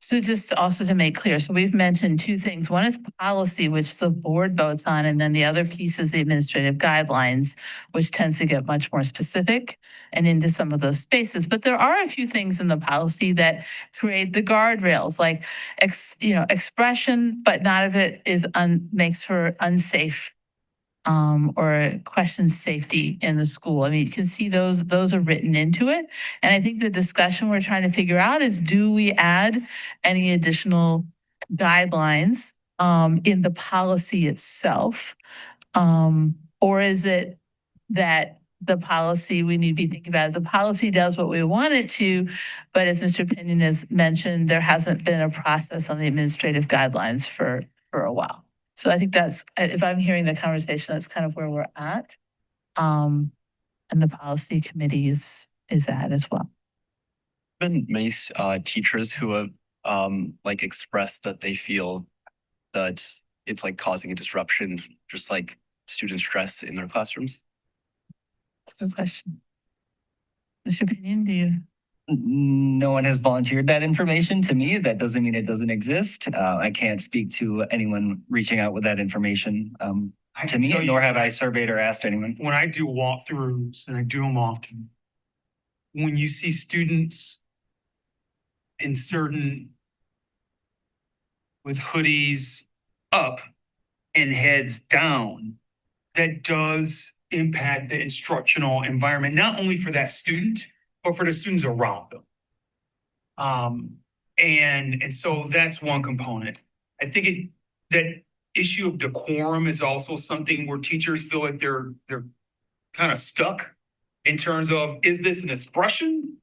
S1: So just also to make clear, so we've mentioned two things. One is policy, which the board votes on, and then the other piece is the administrative guidelines, which tends to get much more specific and into some of those spaces. But there are a few things in the policy that create the guardrails, like expression, but none of it is makes for unsafe or questions safety in the school. I mean, you can see those are written into it. And I think the discussion we're trying to figure out is, do we add any additional guidelines in the policy itself? Or is it that the policy, we need to be thinking about it, the policy does what we want it to, but as Mr. Pinion has mentioned, there hasn't been a process on the administrative guidelines for a while. So I think that's, if I'm hearing the conversation, that's kind of where we're at. And the policy committee is at as well.
S18: Been many teachers who have like expressed that they feel that it's like causing a disruption, just like student stress in their classrooms.
S1: That's a good question. Mr. Pinion, do you?
S17: No one has volunteered that information to me. That doesn't mean it doesn't exist. I can't speak to anyone reaching out with that information to me, nor have I surveyed or asked anyone.
S16: When I do walkthroughs, and I do them often, when you see students in certain with hoodies up and heads down, that does impact the instructional environment, not only for that student, but for the students around them. And so that's one component. I think that issue of decorum is also something where teachers feel like they're kind of stuck in terms of, is this an expression?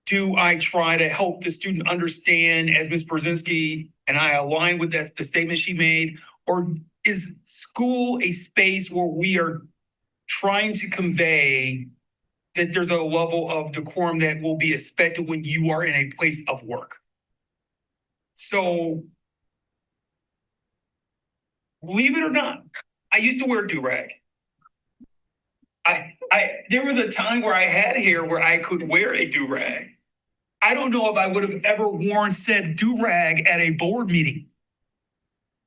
S16: Do I try to help the student understand, as Ms. Brzezinski and I align with that, the statement she made, or is school a space where we are trying to convey that there's a level of decorum that will be expected when you are in a place of work? So, believe it or not, I used to wear a do-rag. There was a time where I had hair where I could wear a do-rag. I don't know if I would have ever worn said do-rag at a board meeting.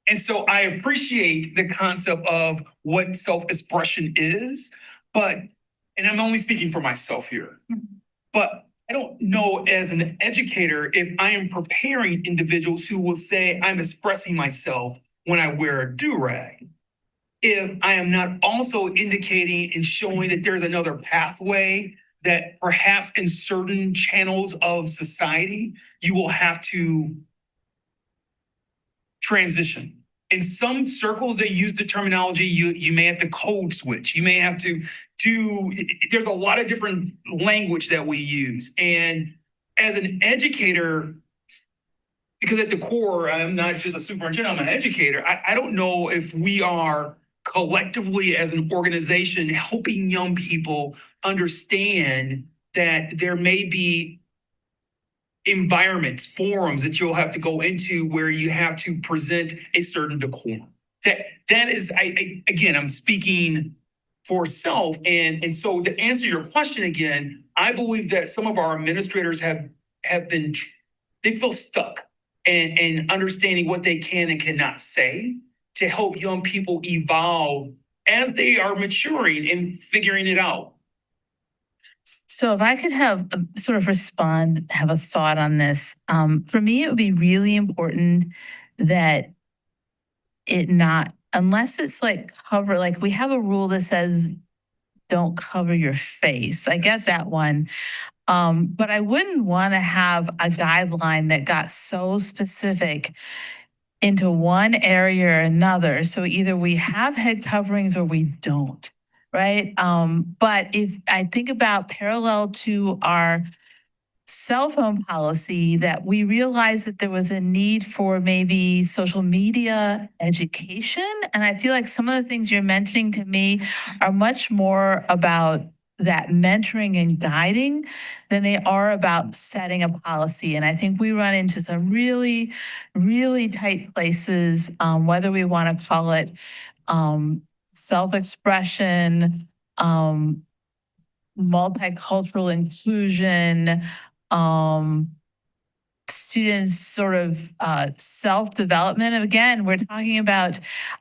S16: And so I appreciate the concept of what self-expression is, but, and I'm only speaking for myself here, but I don't know as an educator if I am preparing individuals who will say I'm expressing myself when I wear a do-rag, if I am not also indicating and showing that there's another pathway that perhaps in certain channels of society, you will have to transition. In some circles, they use the terminology, you may have to code switch. You may have to there's a lot of different language that we use. And as an educator, because at the core, I'm not just a superintendent, I'm an educator. I don't know if we are collectively as an organization helping young people understand that there may be environments, forums that you'll have to go into where you have to present a certain decorum. That is, again, I'm speaking for self. And so to answer your question again, I believe that some of our administrators have been, they feel stuck and understanding what they can and cannot say to help young people evolve as they are maturing and figuring it out.
S1: So if I could have sort of respond, have a thought on this. For me, it would be really important that it not, unless it's like cover, like we have a rule that says don't cover your face. I get that one. But I wouldn't want to have a guideline that got so specific into one area or another. So either we have head coverings or we don't, right? But if I think about parallel to our cell phone policy, that we realized that there was a need for maybe social media education. And I feel like some of the things you're mentioning to me are much more about that mentoring and guiding than they are about setting a policy. And I think we run into some really, really tight places, whether we want to call it self-expression, multicultural inclusion, students sort of self-development. Again, we're talking about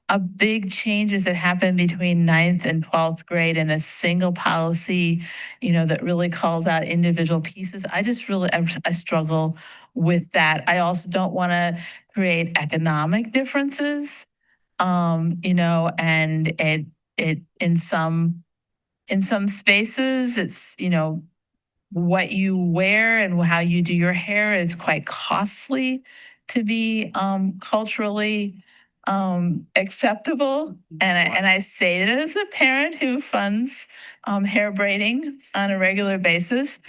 S1: a big changes that happen between 9th and 12th grade and a single policy, that really calls out individual pieces. I just really, I struggle with that. I also don't want to create economic differences, and it in some spaces, it's, what you wear and how you do your hair is quite costly to be culturally acceptable. And I say it as a parent who funds hair braiding on a regular basis,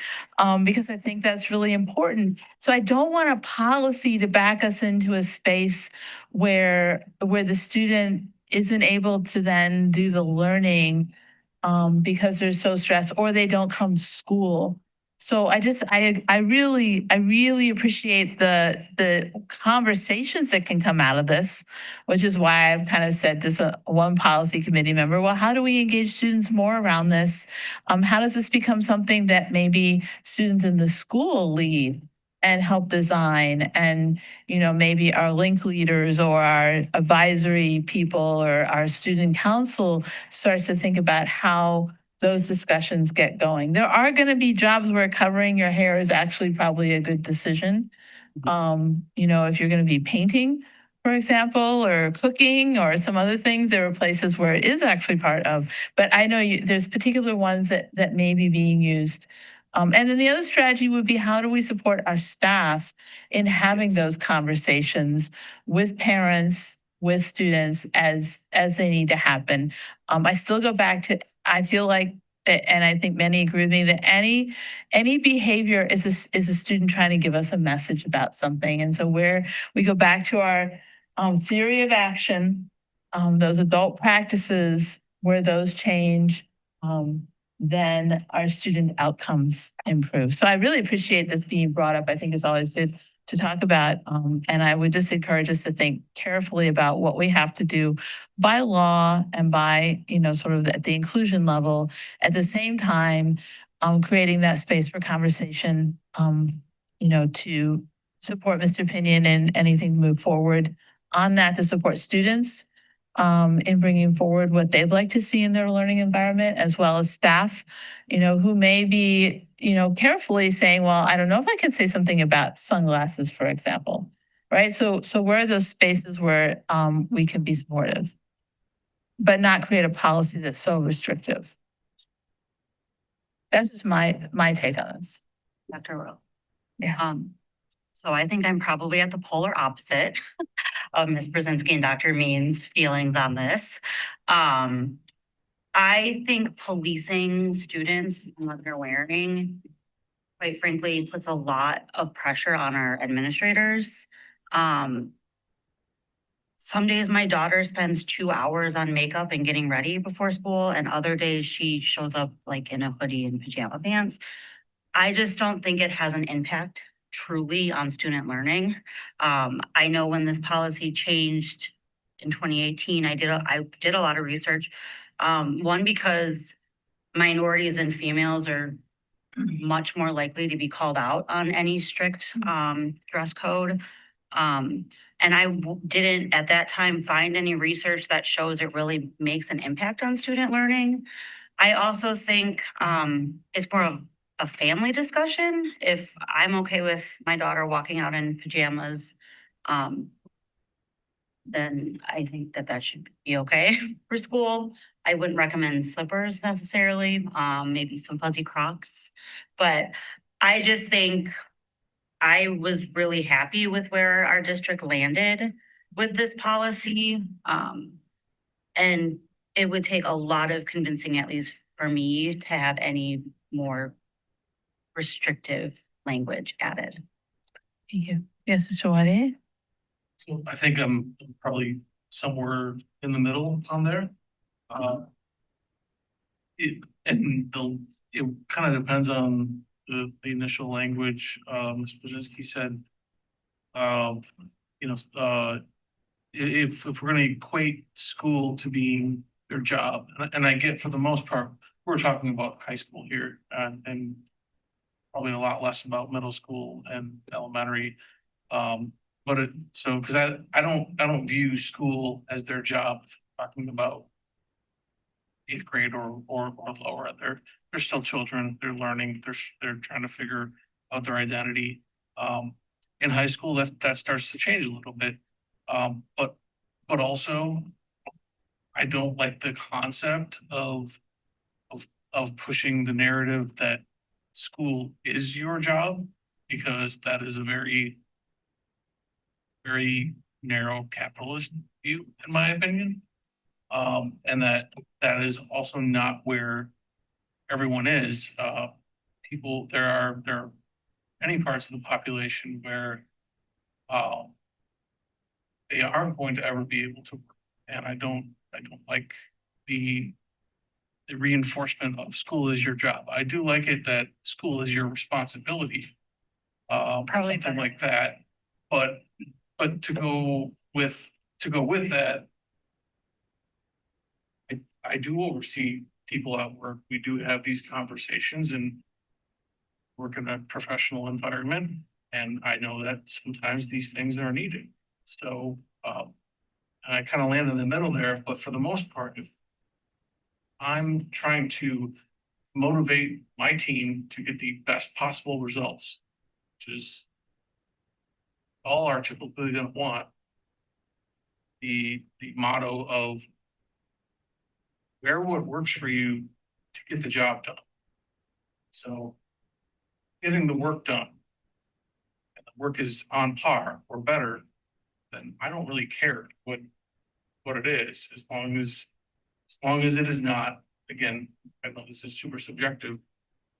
S1: because I think that's really important. So I don't want a policy to back us into a space where the student isn't able to then do the learning because they're so stressed or they don't come to school. So I really appreciate the conversations that can come out of this, which is why I've kind of said this one policy committee member, well, how do we engage students more around this? How does this become something that maybe students in the school lead and help design, and maybe our link leaders or our advisory people or our student council starts to think about how those discussions get going. There are going to be jobs where covering your hair is actually probably a good decision. If you're going to be painting, for example, or cooking or some other things, there are places where it is actually part of. But I know there's particular ones that may be being used. And then the other strategy would be, how do we support our staff in having those conversations with parents, with students as they need to happen? I still go back to, I feel like, and I think many agree with me, that any behavior is a student trying to give us a message about something. And so where we go back to our theory of action, those adult practices, where those change, then our student outcomes improve. So I really appreciate this being brought up. I think it's always good to talk about. And I would just encourage us to think carefully about what we have to do by law and by, sort of at the inclusion level. At the same time, creating that space for conversation, to support Mr. Pinion and anything to move forward on that, to support students in bringing forward what they'd like to see in their learning environment, as well as staff, who may be, carefully saying, well, I don't know if I can say something about sunglasses, for example, right? So where are those spaces where we can be supportive, but not create a policy that's so restrictive? That's just my take on this.
S11: Dr. Rowe.
S1: Yeah.
S11: So I think I'm probably at the polar opposite of Ms. Brzezinski and Dr. Means' feelings on this. I think policing students and what they're wearing, quite frankly, puts a lot of pressure on our administrators. Some days my daughter spends 2 hours on makeup and getting ready before school, and other days she shows up like in a hoodie and pajama pants. I just don't think it has an impact truly on student learning. I know when this policy changed in 2018, I did a lot of research. One, because minorities and females are much more likely to be called out on any strict dress code. And I didn't at that time find any research that shows it really makes an impact on student learning. I also think it's more of a family discussion. If I'm okay with my daughter walking out in pajamas, then I think that should be okay for school. I wouldn't recommend slippers necessarily, maybe some fuzzy Crocs. But I just think I was really happy with where our district landed with this policy. And it would take a lot of convincing, at least for me, to have any more restrictive language added.
S1: Thank you. Yes, Mr. Wade.
S14: I think I'm probably somewhere in the middle on there. It kind of depends on the initial language. Ms. Brzezinski said, if we're going to equate school to being their job, and I get, for the most part, we're talking about high school here, and probably a lot less about middle school and elementary. Because I don't view school as their job, talking about 8th grade or lower. They're still children. They're learning. They're trying to figure out their identity. In high school, that starts to change a little bit. But also, I don't like the concept of pushing the narrative that school is your job, because that is a very narrow capitalist view, in my opinion. And that is also not where everyone is. There are many parts of the population where they aren't going to ever be able to work. And I don't like the reinforcement of school is your job. I do like it that school is your responsibility.
S2: Probably
S14: Something
S2: better.
S14: like that. But to go with that, I do oversee people at work. We do have these conversations and work in a professional environment. And I know that sometimes these things are needed. So, and I kind of land in the middle there, but for the most part, if I'm trying to motivate my team to get the best possible results, which is all are typically going to want, the motto of wear what works for you to get the job done. So getting the work done, and the work is on par or better, then I don't really care what it is, as long as it is not, again, I know this is super subjective,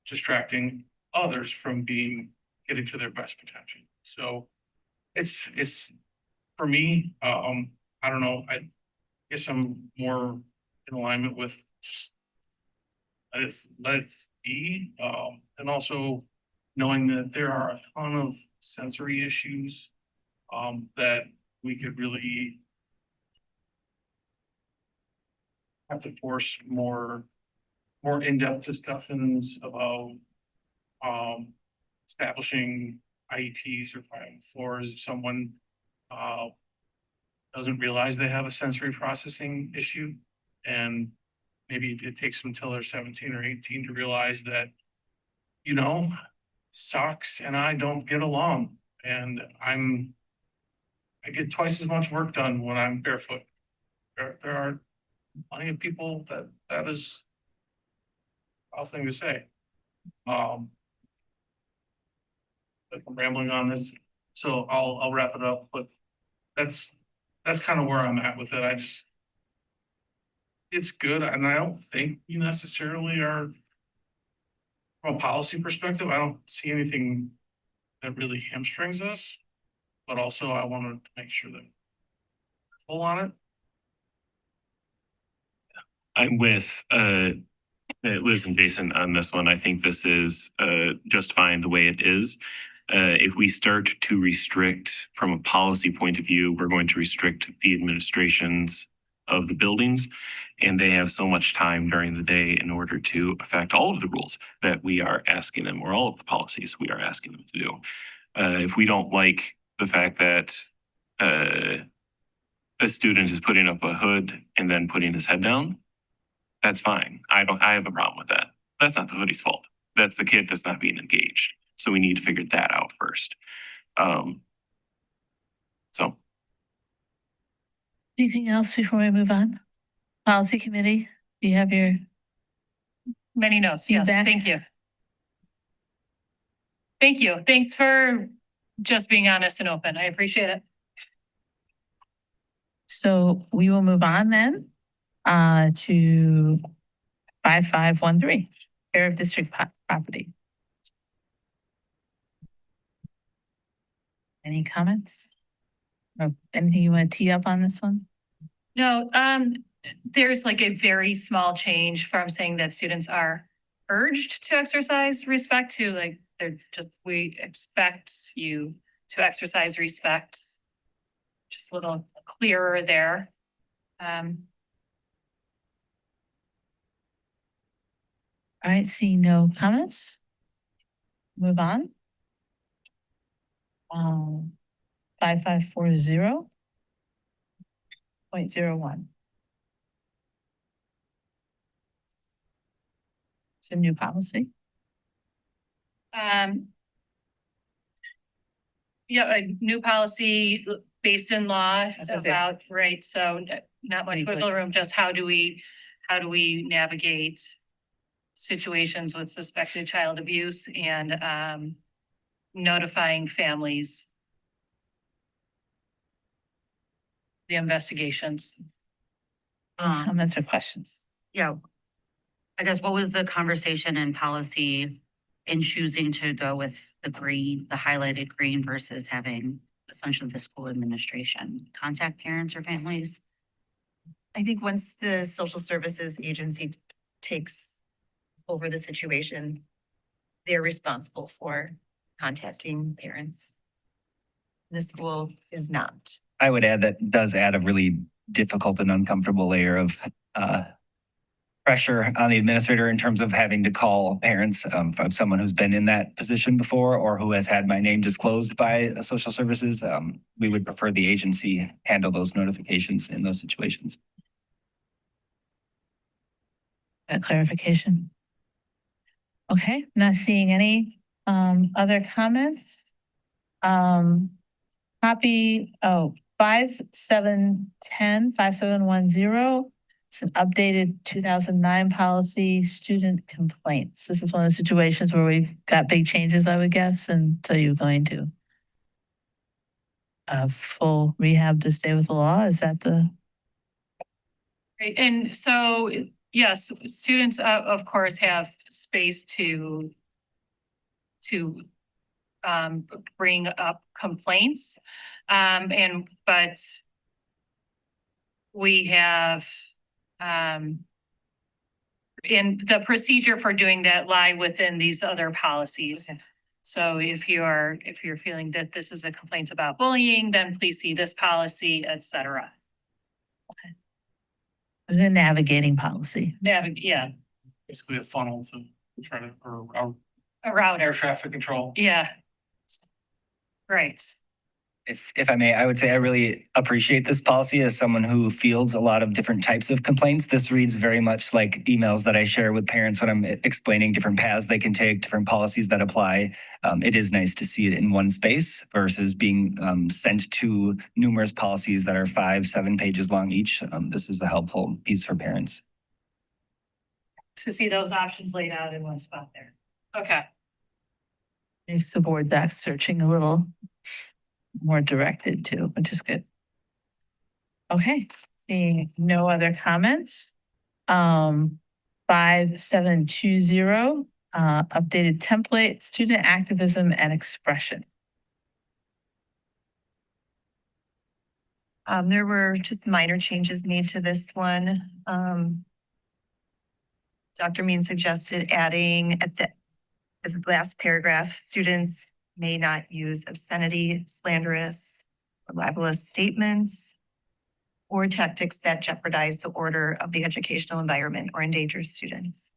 S14: distracting others from getting to their best potential. So it's for me, I don't know, I guess I'm more in alignment with just let it be, and also knowing that there are a ton of sensory issues that we could really have to force more in-depth discussions about establishing IEPs or filing floors if someone doesn't realize they have a sensory processing issue. And maybe it takes them till they're 17 or 18 to realize that, socks and I don't get along. And I get twice as much work done when I'm barefoot. There are plenty of people that is a thing to say. But I'm rambling on this, so I'll wrap it up, but that's kind of where I'm at with it. It's good, and I don't think we necessarily are, from a policy perspective, I don't see anything that really hamstrings us, but also I wanted to make sure that we're full on it.
S3: I'm with Liz and Jason on this one. I think this is just fine the way it is. If we start to restrict from a policy point of view, we're going to restrict the administrations of the buildings, and they have so much time during the day in order to affect all of the rules that we are asking them, or all of the policies we are asking them to do. If we don't like the fact that a student is putting up a hood and then putting his head down, that's fine. I have a problem with that. That's not the hoodie's fault. That's the kid that's not being engaged. So we need to figure that out first. So.
S1: Anything else before we move on? Policy committee, do you have your
S13: Many notes. Yes,
S1: feedback?
S13: thank you. Thank you. Thanks for just being honest and open. I appreciate it.
S1: So we will move on then to 5513, care of district property. Any comments? Or anything you want to tee up on this one?
S13: No, there's like a very small change from saying that students are urged to exercise respect to like, we expect you to exercise respect. Just a little clearer there.
S1: All right, seeing no comments. Move on. 5540.01. It's a new policy.
S13: Yeah, a new policy based in law about, right, so not much wiggle room, just how do we navigate situations with suspected child abuse and notifying families the investigations.
S1: Comments or questions?
S11: Yeah. I guess what was the conversation and policy in choosing to go with the green, the highlighted green versus having essentially the school administration contact parents or families?
S15: I think once the social services agency takes over the situation, they're responsible for contacting parents. The school is not.
S17: I would add that does add a really difficult and uncomfortable layer of pressure on the administrator in terms of having to call parents of someone who's been in that position before or who has had my name disclosed by social services. We would prefer the agency handle those notifications in those situations.
S1: That clarification. Okay, not seeing any other comments. Copy 5710. It's an updated 2009 policy, student complaints. This is one of the situations where we've got big changes, I would guess, and so you're going to full rehab to stay with the law. Is that the?
S13: Right, and so, yes, students of course have space to bring up complaints. But we have and the procedure for doing that lie within these other policies.
S1: Okay.
S13: So if you're feeling that this is a complaint about bullying, then please see this policy, et cetera.
S1: It was a navigating policy.
S13: Yeah,
S14: Basically a funnel to try to, or
S13: a router.
S14: air traffic control.
S13: Yeah. Right.
S17: If I may, I would say I really appreciate this policy as someone who fields a lot of different types of complaints. This reads very much like emails that I share with parents when I'm explaining different paths they can take, different policies that apply. It is nice to see it in one space versus being sent to numerous policies that are 5-7 pages long each. This is a helpful piece for parents.
S13: To see those options laid out in one spot there. Okay.
S1: Makes the board doc searching a little more directed too, which is good. Okay, seeing no other comments. 5720, updated template, student activism and expression.
S15: There were just minor changes made to this one. Dr. Mean suggested adding at the last paragraph, students may not use obscenity, slanderous, or libelous statements or tactics that jeopardize the order of the educational environment or endanger students.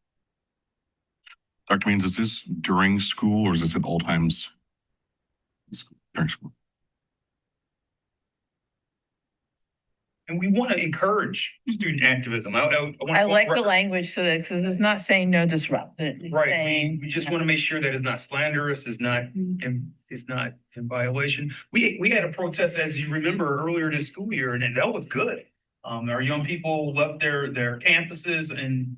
S20: Dr. Means, is this during school or is this at all times during school?
S16: And we want to encourage student activism.
S1: I like the language so that, because it's not saying no disrupt. It's
S16: Right,
S1: saying,
S16: we just want to make sure that it's not slanderous, is not in violation. We had a protest, as you remember, earlier this school year, and that was good. Our young people left their campuses in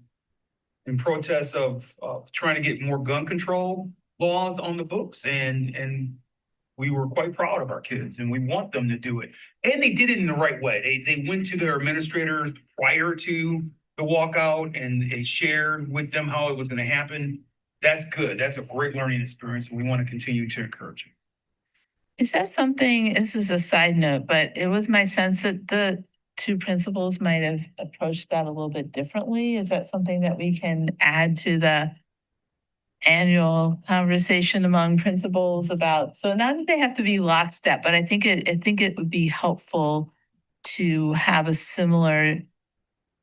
S16: protest of trying to get more gun control laws on the books, and we were quite proud of our kids, and we want them to do it. And they did it in the right way. They went to their administrators prior to the walkout, and they shared with them how it was going to happen. That's good. That's a great learning experience, and we want to continue to encourage it.
S1: is that something, this is a side note, but it was my sense that the two principals might have approached that a little bit differently. Is that something that we can add to the annual conversation among principals about, so not that they have to be lockstep, but I think it would be helpful to have a similar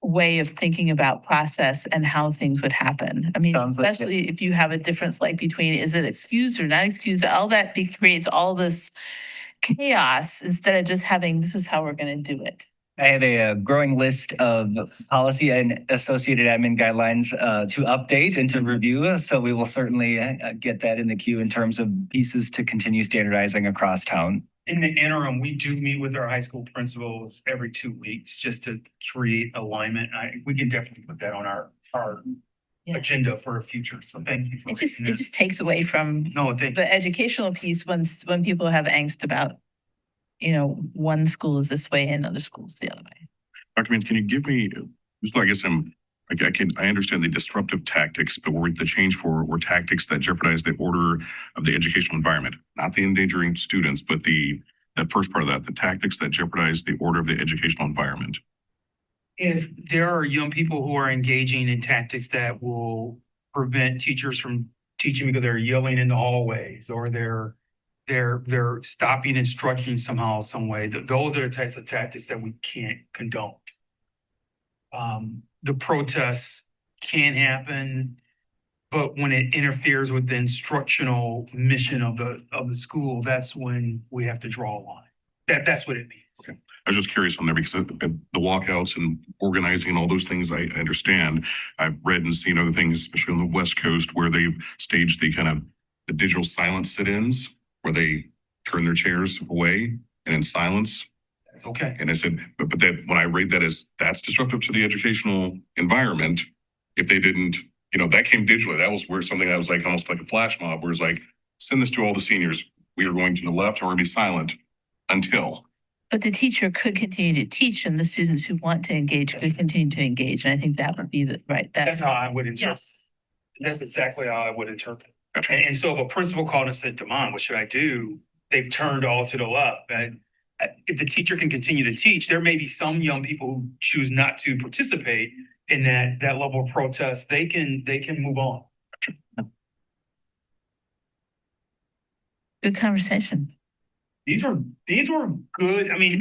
S1: way of thinking about process and how things would happen. I mean, especially if you have a difference like between, is it excused or not excused? All that creates all this chaos instead of just having, this is how we're going to do it.
S17: I have a growing list of policy and associated admin guidelines to update and to review. So we will certainly get that in the queue in terms of pieces to continue standardizing across town.
S16: In the interim, we do meet with our high school principals every 2 weeks just to create alignment. We can definitely put that on our agenda for a future. So thank you for
S1: it just takes away from
S16: the
S1: educational piece when people have angst about one school is this way and other schools the other way.
S20: Dr. Mintz, can you give me, just so I guess I understand the disruptive tactics, but were the change for were tactics that jeopardize the order of the educational environment, not the endangering students, but that first part of that, the tactics that jeopardize the order of the educational environment.
S16: If there are young people who are engaging in tactics that will prevent teachers from teaching because they're yelling in the hallways or they're stopping instruction somehow, some way, those are the types of tactics that we can't condone. The protests can happen, but when it interferes with the instructional mission of the school, that's when we have to draw a line. That's what it means.
S20: Okay. I was just curious on there because the walkouts and organizing and all those things I understand. I've read and seen other things, especially on the West Coast, where they've staged the digital silent sit-ins where they turn their chairs away and in silence.
S16: That's okay.
S20: And I said, but that when I read that as that's disruptive to the educational environment, if they didn't, that came digitally. That was where something that was like almost like a flash mob, where it's like, send this to all the seniors. We are going to the left, or we're going to be silent until.
S1: But the teacher could continue to teach, and the students who want to engage could continue to engage. And I think that would be right.
S16: That's how I would interpret.
S1: Yes.
S16: That's exactly how I would interpret. And so if a principal called and said, Damon, what should I do? They've turned all to the left. And if the teacher can continue to teach, there may be some young people who choose not to participate in that level of protest. They can move on.
S1: Good conversation.
S16: These were good. I mean,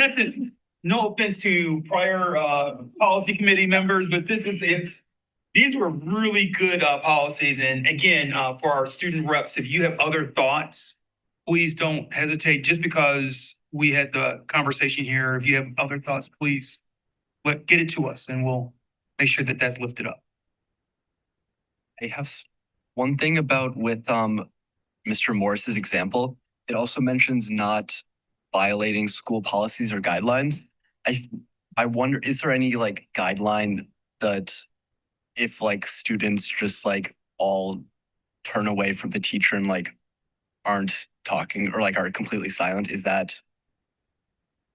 S16: no offense to prior policy committee members, but these were really good policies. And again, for our student reps, if you have other thoughts, please don't hesitate. Just because we had the conversation here, if you have other thoughts, please get it to us and we'll make sure that that's lifted up.
S18: I have one thing about with Mr. Morris's example. It also mentions not violating school policies or guidelines. I wonder, is there any guideline that if students just all turn away from the teacher and aren't talking or are completely silent, is that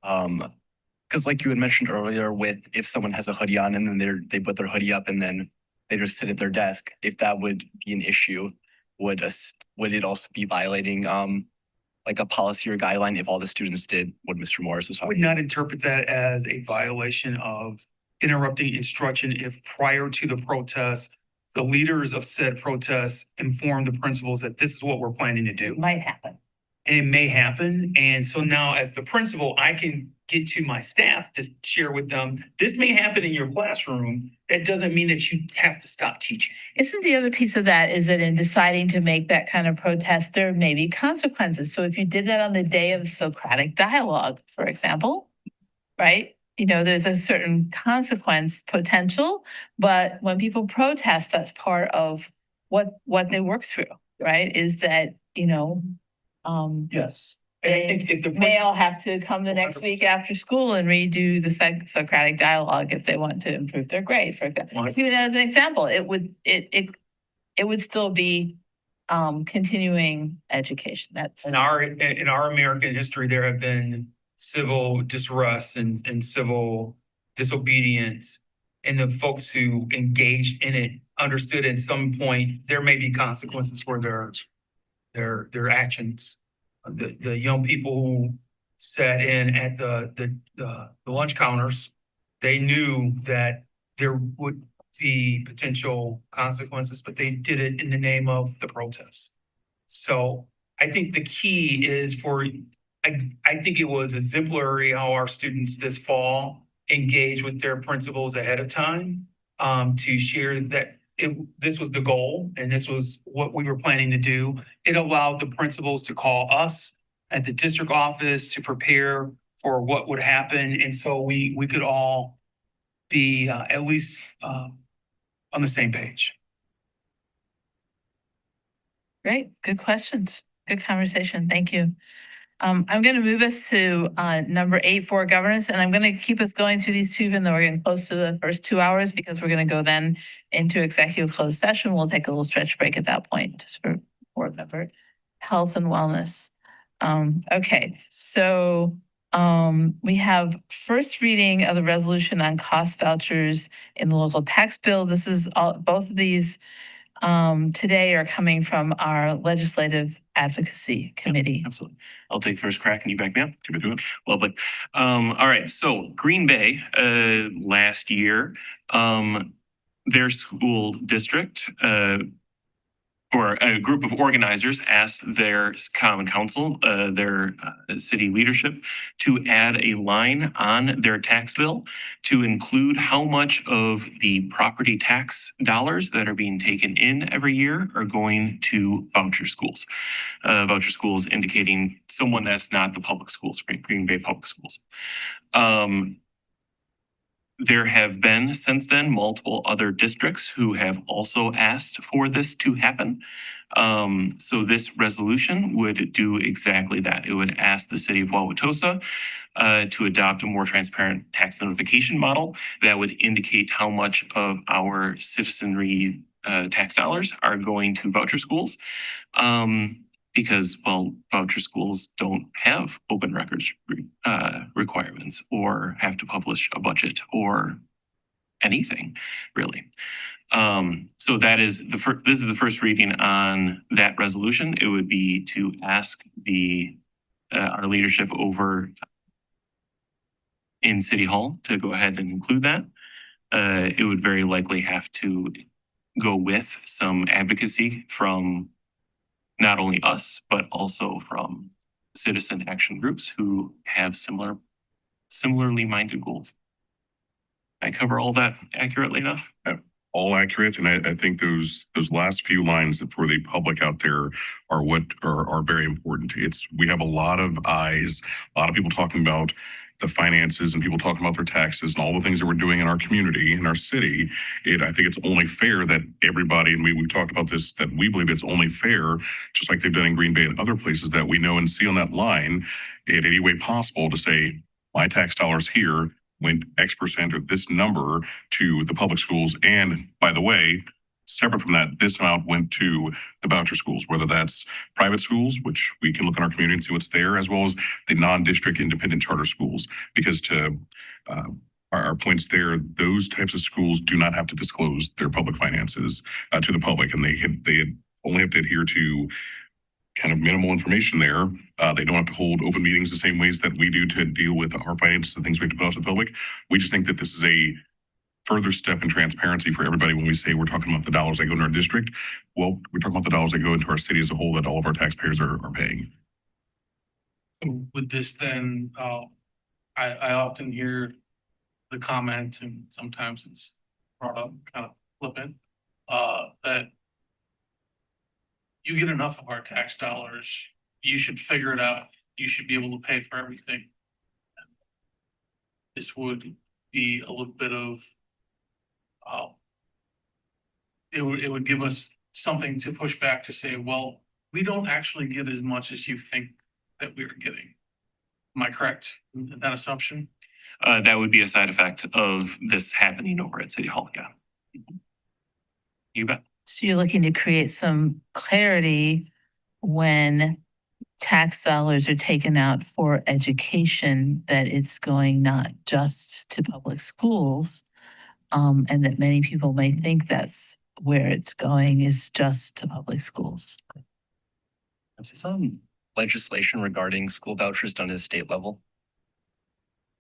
S18: because you had mentioned earlier with if someone has a hoodie on and then they put their hoodie up and then they just sit at their desk, if that would be an issue, would it also be violating a policy or guideline if all the students did what Mr. Morris was
S16: I would
S18: talking about?
S16: not interpret that as a violation of interrupting instruction if prior to the protest, the leaders of said protests informed the principals that this is what we're planning to do.
S1: It might happen.
S16: It may happen. And so now as the principal, I can get to my staff to share with them, this may happen in your classroom. That doesn't mean that you have to stop teaching.
S1: Isn't the other piece of that is that in deciding to make that kind of protest, there may be consequences. So if you did that on the day of Socratic dialogue, for example, right? There's a certain consequence potential, but when people protest, that's part of what they work through, right? Is that,
S16: Yes. And I think if the
S1: may all have to come the next week after school and redo the Socratic dialogue if they want to improve their grade. For example, let's give that as an example. It would still be continuing education. That's
S16: in our American history, there have been civil disrust and civil disobedience, and the folks who engaged in it understood at some point there may be consequences for their actions. The young people who sat in at the lunch counters, they knew that there would be potential consequences, but they did it in the name of the protest. So I think the key is I think it was exemplary how our students this fall engaged with their principals ahead of time to share that this was the goal and this was what we were planning to do. It allowed the principals to call us at the district office to prepare for what would happen. And so we could all be at least on the same page.
S1: great. Good questions. Good conversation. Thank you. I'm going to move us to number 8, board governance, and I'm going to keep us going through these two, even though we're getting close to the first 2 hours, because we're going to go then into executive closed session. We'll take a little stretch break at that point, just for board member health and wellness. Okay, so We have first reading of the resolution on cost vouchers in the local tax bill. This is all, both of these today are coming from our legislative advocacy committee.
S3: Absolutely. I'll take first crack and you back me up. Lovely. All right. So Green Bay, last year, their school district, or a group of organizers asked their common council, their city leadership, to add a line on their tax bill to include how much of the property tax dollars that are being taken in every year are going to voucher schools. Voucher schools indicating someone that's not the public schools, Green Bay Public Schools. There have been since then multiple other districts who have also asked for this to happen. So this resolution would do exactly that. It would ask the city of Wauwatosa to adopt a more transparent tax notification model that would indicate how much of our citizenry tax dollars are going to voucher schools. Because, well, voucher schools don't have open records requirements or have to publish a budget or anything, really. So that is this is the first reading on that resolution. It would be to ask the our leadership over in City Hall to go ahead and include that. It would very likely have to go with some advocacy from not only us, but also from citizen action groups who have similarly minded goals. I cover all that accurately enough?
S20: All accurate, and I think those last few lines for the public out there are what are very important. We have a lot of eyes, a lot of people talking about the finances and people talking about their taxes and all the things that we're doing in our community, in our city. I think it's only fair that everybody, and we've talked about this, that we believe it's only fair, just like they've done in Green Bay and other places, that we know and see on that line in any way possible to say, my tax dollars here went X% or this number to the public schools. And by the way, separate from that, this amount went to the voucher schools, whether that's private schools, which we can look in our community and see what's there, as well as the non-district independent charter schools. Because to our points there, those types of schools do not have to disclose their public finances to the public, and they only have to adhere to kind of minimal information there. They don't have to hold open meetings the same ways that we do to deal with our finances and things we have to put out to the public. We just think that this is a further step in transparency for everybody when we say we're talking about the dollars that go into our district. Well, we're talking about the dollars that go into our city as a whole that all of our taxpayers are paying.
S16: With this then, I often hear the comment, and sometimes it's brought up kind of flippant, that you get enough of our tax dollars, you should figure it out. You should be able to pay for everything. This would be a little bit of, it would give us something to push back to say, well, we don't actually get as much as you think that we are getting. Am I correct in that assumption?
S3: That would be a side effect of this happening over at City Hall, yeah. You bet.
S1: So you're looking to create some clarity when tax dollars are taken out for education, that it's going not just to public schools, and that many people may think that's where it's going, is just to public schools.
S18: Is some legislation regarding school vouchers done at the state level?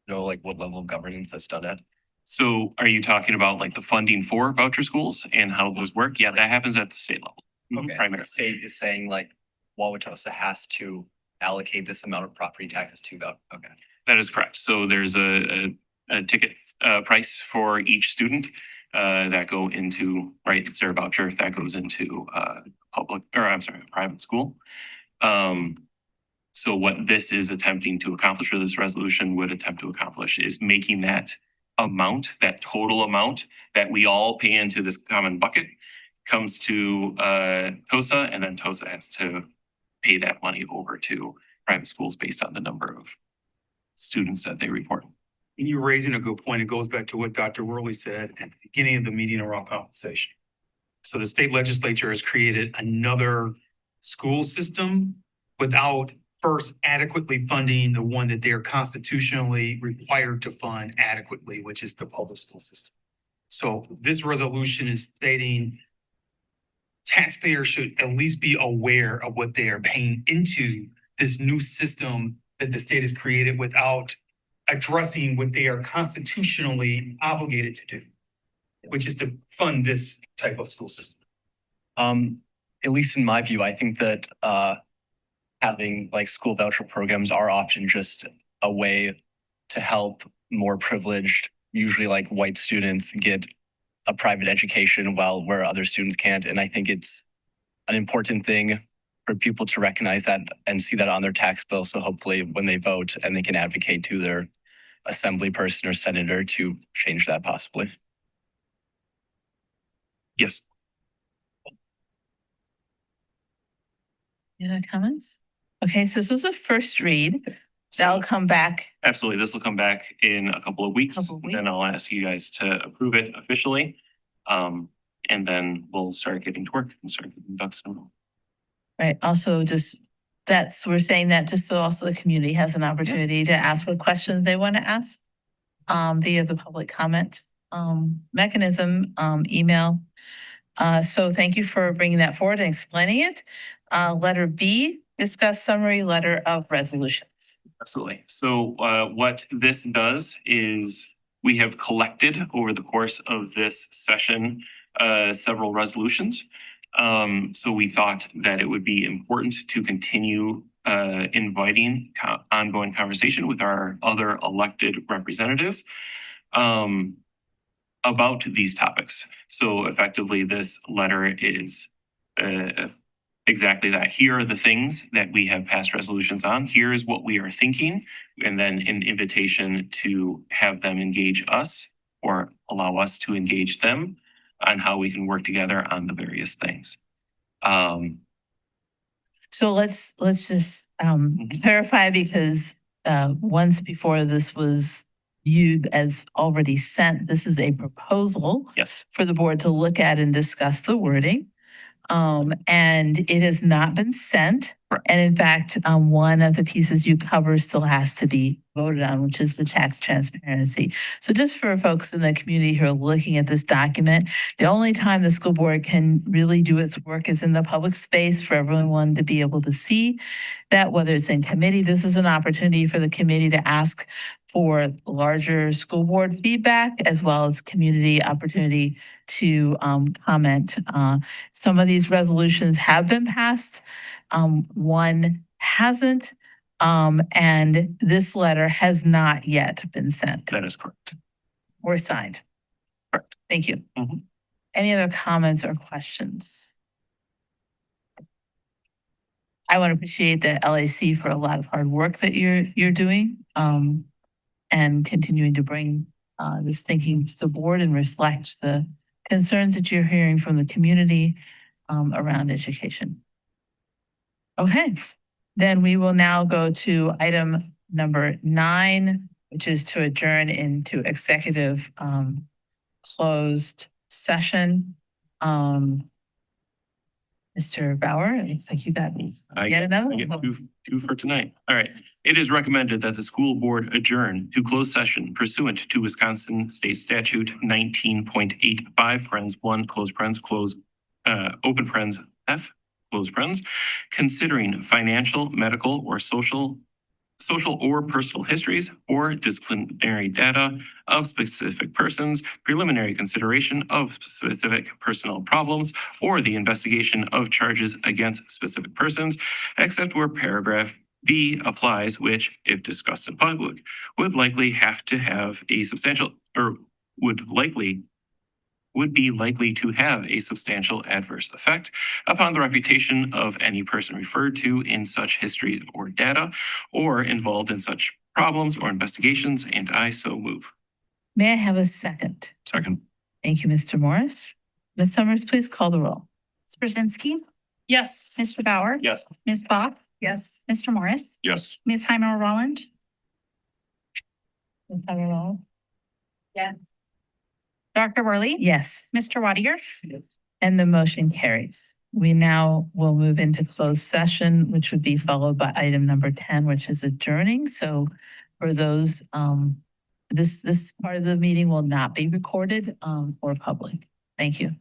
S18: You know, like what level of governance that's done at?
S3: So are you talking about like the funding for voucher schools and how those work? Yeah, that happens at the state level.
S18: Okay,
S3: Primarily.
S18: the state is saying like Wauwatosa has to allocate this amount of property taxes to that. Okay.
S3: That is correct. So there's a ticket price for each student that go into, right, it's their voucher that goes into public, or I'm sorry, a private school. So what this is attempting to accomplish, or this resolution would attempt to accomplish, is making that amount, that total amount that we all pay into this common bucket, comes to TOSA, and then TOSA has to pay that money over to private schools based on the number of students that they report.
S16: And you're raising a good point. It goes back to what Dr. Worley said at the beginning of the meeting around compensation. So the state legislature has created another school system without first adequately funding the one that they are constitutionally required to fund adequately, which is the public school system. So this resolution is stating taxpayers should at least be aware of what they are paying into this new system that the state has created without addressing what they are constitutionally obligated to do, which is to fund this type of school system.
S18: At least in my view, I think that having like school voucher programs are often just a way to help more privileged, usually like white students, get a private education while where other students can't. And I think it's an important thing for people to recognize that and see that on their tax bill. So hopefully when they vote and they can advocate to their assembly person or senator to change that possibly.
S3: Yes.
S1: Any other comments? Okay, so this was a first read. That'll come back.
S3: Absolutely. This will come back in a couple of weeks. Then I'll ask you guys to approve it officially. And then we'll start getting to work and start getting ducks in a row.
S1: Right, also just, we're saying that just so also the community has an opportunity to ask what questions they want to ask via the public comment mechanism, email. So thank you for bringing that forward and explaining it. Letter B, discuss summary letter of resolutions.
S3: Absolutely. So what this does is we have collected over the course of this session several resolutions. So we thought that it would be important to continue inviting ongoing conversation with our other elected representatives about these topics. So effectively, this letter is exactly that. Here are the things that we have passed resolutions on. Here is what we are thinking, and then an invitation to have them engage us or allow us to engage them on how we can work together on the various things.
S1: So let's just clarify, because once before this was viewed as already sent, this is a proposal for the board to look at and discuss the wording. And it has not been sent. And in fact, one of the pieces you cover still has to be voted on, which is the tax transparency. So just for folks in the community who are looking at this document, the only time the school board can really do its work is in the public space for everyone to be able to see that, whether it's in committee. This is an opportunity for the committee to ask for larger school board feedback, as well as community opportunity to comment. Some of these resolutions have been passed. One hasn't. And this letter has not yet been sent.
S3: That is correct.
S1: Or signed.
S3: Correct.
S1: Thank you.
S3: Mm-hmm.
S1: Any other comments or questions? I want to appreciate the LAC for a lot of hard work that you're doing, and continuing to bring this thinking to the board and reflect the concerns that you're hearing from the community around education. Okay, then we will now go to item number 9, which is to adjourn into executive closed session. Mr. Bauer, it looks like you got yet another.
S3: I get two for tonight. All right. It is recommended that the school board adjourn to closed session pursuant to Wisconsin State Statute 19.85, parens 1, close parens, close, open parens F, close parens, considering financial, medical, or social or personal histories or disciplinary data of specific persons, preliminary consideration of specific personal problems, or the investigation of charges against specific persons, except where paragraph B applies, which, if discussed in public, would likely have to have a substantial, or would be likely to have a substantial adverse effect upon the reputation of any person referred to in such history or data, or involved in such problems or investigations, and I so move.
S1: May I have a second?
S20: Second.
S1: Thank you, Mr. Morris. Ms. Summers, please call the roll.
S2: Ms. Brzezinski?
S13: Yes.
S2: Mr. Bauer?
S3: Yes.
S2: Ms. Bach?
S13: Yes.
S2: Mr. Morris?
S20: Yes.
S2: Ms. Heimer Roland?
S1: Ms. Heimer-Roland?
S2: Yes. Dr. Worley?
S1: Yes.
S2: Mr. Wadier?
S14: Yes.
S1: And the motion carries. We now will move into closed session, which would be followed by item number 10, which is adjourning. So for those, this part of the meeting will not be recorded, or public. Thank you.